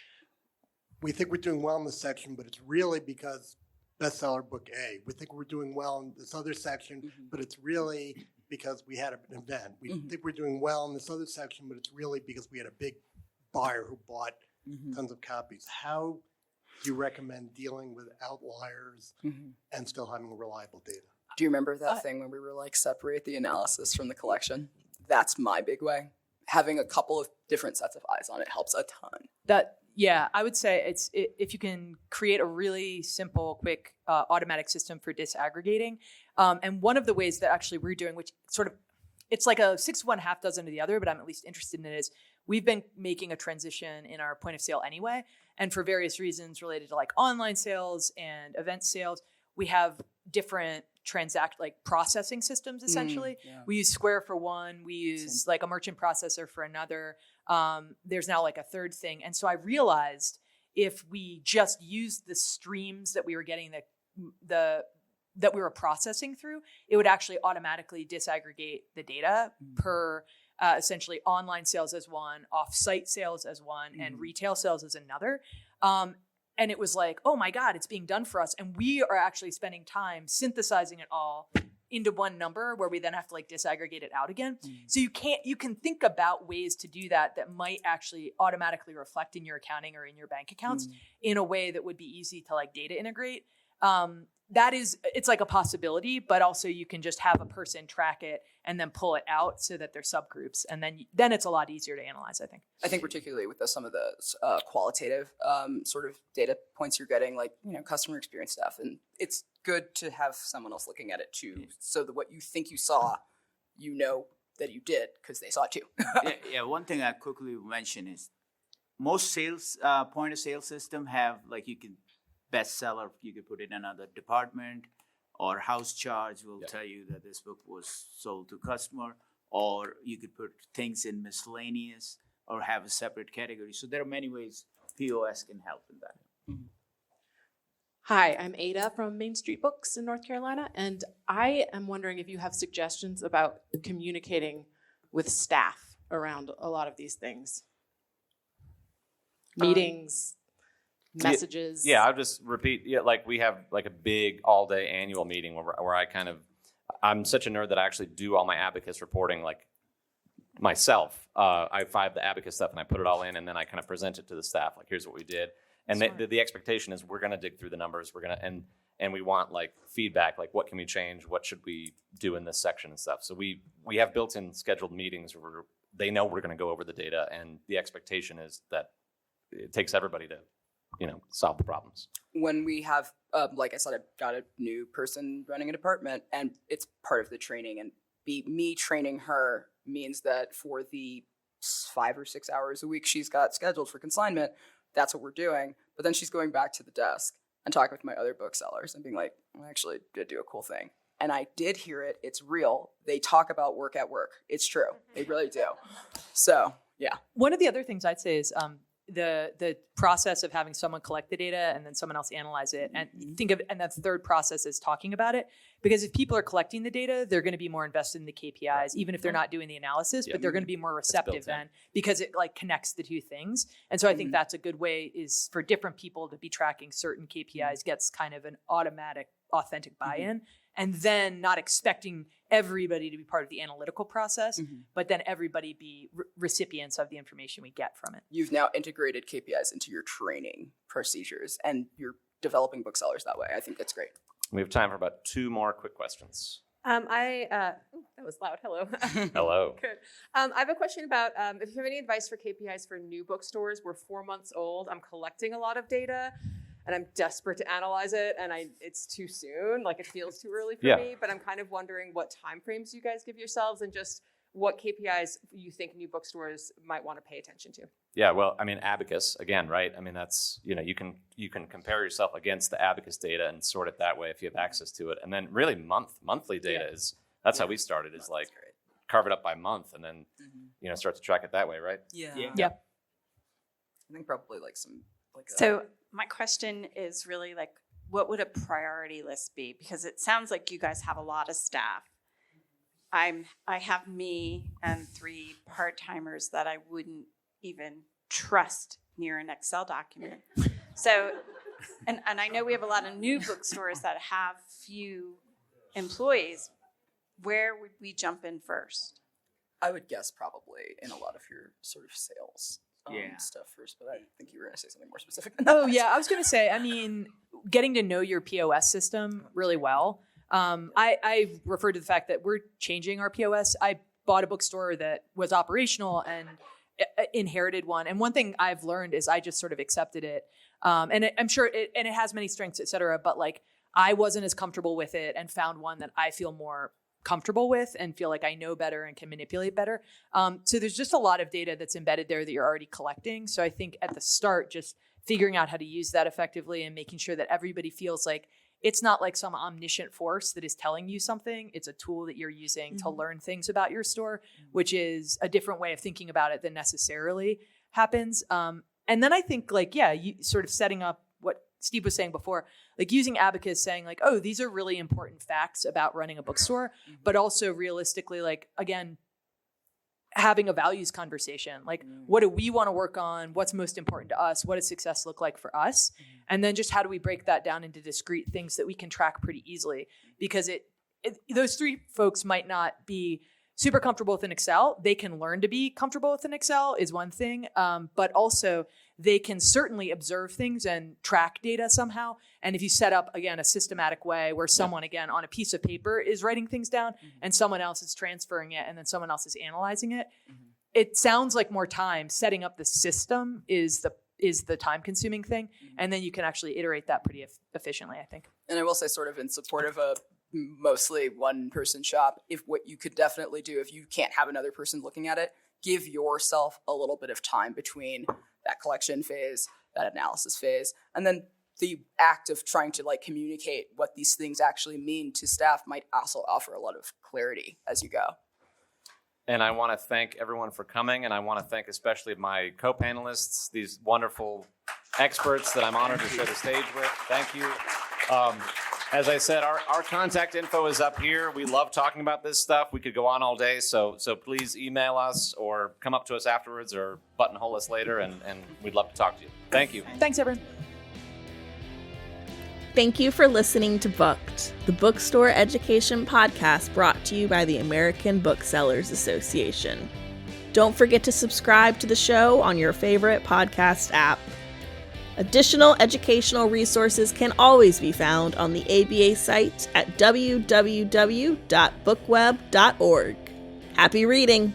We think we're doing well in this section, but it's really because bestseller book A. We think we're doing well in this other section, but it's really because we had an event. We think we're doing well in this other section, but it's really because we had a big buyer who bought tons of copies. How do you recommend dealing with outliers and still having reliable data? Do you remember that thing when we were like, separate the analysis from the collection? That's my big way. Having a couple of different sets of eyes on it helps a ton. I would say if you can create a really simple, quick, automatic system for disaggregating. And one of the ways that actually we're doing, which sort of, it's like a 6 of one, half dozen of the other, but I'm at least interested in it, is we've been making a transition in our point of sale anyway. And for various reasons related to like online sales and event sales, we have different processing systems essentially. We use Square for one, we use like a merchant processor for another. There's now like a third thing. And so I realized if we just used the streams that we were getting that we were processing through, it would actually automatically disaggregate the data per essentially online sales as one, off-site sales as one, and retail sales as another. And it was like, oh my God, it's being done for us. And we are actually spending time synthesizing it all into one number where we then have to like disaggregate it out again. So you can think about ways to do that might actually automatically reflect in your accounting or in your bank accounts in a way that would be easy to like data integrate. It's like a possibility, but also you can just have a person track it and then pull it out so that they're subgroups. And then it's a lot easier to analyze, I think. I think particularly with some of the qualitative sort of data points you're getting, like, customer experience stuff. And it's good to have someone else looking at it too, so that what you think you saw, that you did because they saw it too. One thing I quickly mention is most sales point of sale system have like you can bestseller, you could put it in another department, or house charge will tell you that this book was sold to customer, or you could put things in miscellaneous or have a separate category. So there are many ways POS can help in that. Hi, I'm Ada from Main Street Books in North Carolina, and I am wondering if you have suggestions about communicating with staff around a lot of these things. Meetings, messages. Yeah, I'll just repeat. Yeah, like we have like a big all-day annual meeting where I'm such a nerd that I actually do all my abacus reporting like myself. I find the abacus stuff and I put it all in, and then I kind of present it to the staff. Like, here's what we did. And the expectation is we're going to dig through the numbers. And we want like feedback, like what can we change? What should we do in this section and stuff? So we have built-in scheduled meetings where they know we're going to go over the data, and the expectation is that it takes everybody to, solve the problems. When we have, like I said, I've got a new person running a department, and it's part of the training. And me training her means that for the 5 or 6 hours a week she's got scheduled for consignment, that's what we're doing. But then she's going back to the desk and talking with my other booksellers and being like, I actually did do a cool thing. And I did hear it. It's real. They talk about work at work. It's true. They really do. So, yeah. One of the other things I'd say is the process of having someone collect the data and then someone else analyze it, and and that third process is talking about it. Because if people are collecting the data, they're going to be more invested in the KPIs, even if they're not doing the analysis, but they're going to be more receptive then because it like connects the two things. And so I think that's a good way is for different people to be tracking certain KPIs, gets kind of an automatic, authentic buy-in, and then not expecting everybody to be part of the analytical process, but then everybody be recipients of the information we get from it. You've now integrated KPIs into your training procedures, and you're developing booksellers that way. I think that's great. We have time for about 2 more quick questions. That was loud. Hello. Hello. Good. I have a question about if you have any advice for KPIs for new bookstores. We're 4 months old. I'm collecting a lot of data, and I'm desperate to analyze it, and it's too soon. Like, it feels too early for me, but I'm kind of wondering what timeframes you guys give yourselves and just what KPIs you think new bookstores might want to pay attention to. Yeah, well, I mean, abacus, again, right? I mean, that's, you can compare yourself against the abacus data and sort it that way if you have access to it. And then really monthly data that's how we started, is like carve it up by month and then, start to track it that way, right? Yeah. I think probably So my question is really like, what would a priority list be? Because it sounds like you guys have a lot of staff. I have me and 3 part-timers that I wouldn't even trust near an Excel document. So, and I know we have a lot of new bookstores that have few employees. Where would we jump in first? I would guess probably in a lot of your sort of sales stuff first, but I think you were going to say something more specific than that. Oh, yeah. I was going to say, I mean, getting to know your POS system really well. I refer to the fact that we're changing our POS. I bought a bookstore that was operational and inherited one. And one thing I've learned is I just sort of accepted it. I'm sure it has many strengths, et cetera, but like I wasn't as comfortable with it and found one that I feel more comfortable with and feel like I know better and can manipulate better. So there's just a lot of data that's embedded there that you're already collecting. So I think at the start, just figuring out how to use that effectively and making sure that everybody feels like it's not like some omniscient force that is telling you something. It's a tool that you're using to learn things about your store, which is a different way of thinking about it than necessarily happens. And then I think you sort of setting up what Steve was saying before, like using Abacus, saying like, oh, these are really important facts about running a bookstore, but also realistically, like, again, having a values conversation. Like, what do we want to work on? What's most important to us? What does success look like for us? And then just how do we break that down into discrete things that we can track pretty easily? Because those three folks might not be super comfortable with an Excel. They can learn to be comfortable with an Excel is one thing, but also they can certainly observe things and track data somehow. And if you set up, again, a systematic way where someone, again, on a piece of paper is writing things down and someone else is transferring it and then someone else is analyzing it, it sounds like more time. Setting up the system is the time-consuming thing. And then you can actually iterate that pretty efficiently, I think. And I will say, sort of in support of a mostly one-person shop, if what you could definitely do, if you can't have another person looking at it, give yourself a little bit of time between that collection phase, that analysis phase, and then the act of trying to like communicate what these things actually mean to staff might also offer a lot of clarity as you go. And I want to thank everyone for coming, and I want to thank especially my co-panelists, these wonderful experts that I'm honored to share the stage with. Thank you. As I said, our contact info is up here. We love talking about this stuff. We could go on all day, so please email us or come up to us afterwards or buttonhole us later, and we'd love to talk to you. Thank you. Thanks, everyone. Thank you for listening to Booked, the bookstore education podcast brought to you by the American Booksellers Association. Don't forget to subscribe to the show on your favorite podcast app. Additional educational resources can always be found on the ABA site at www.bookweb.org. Happy reading!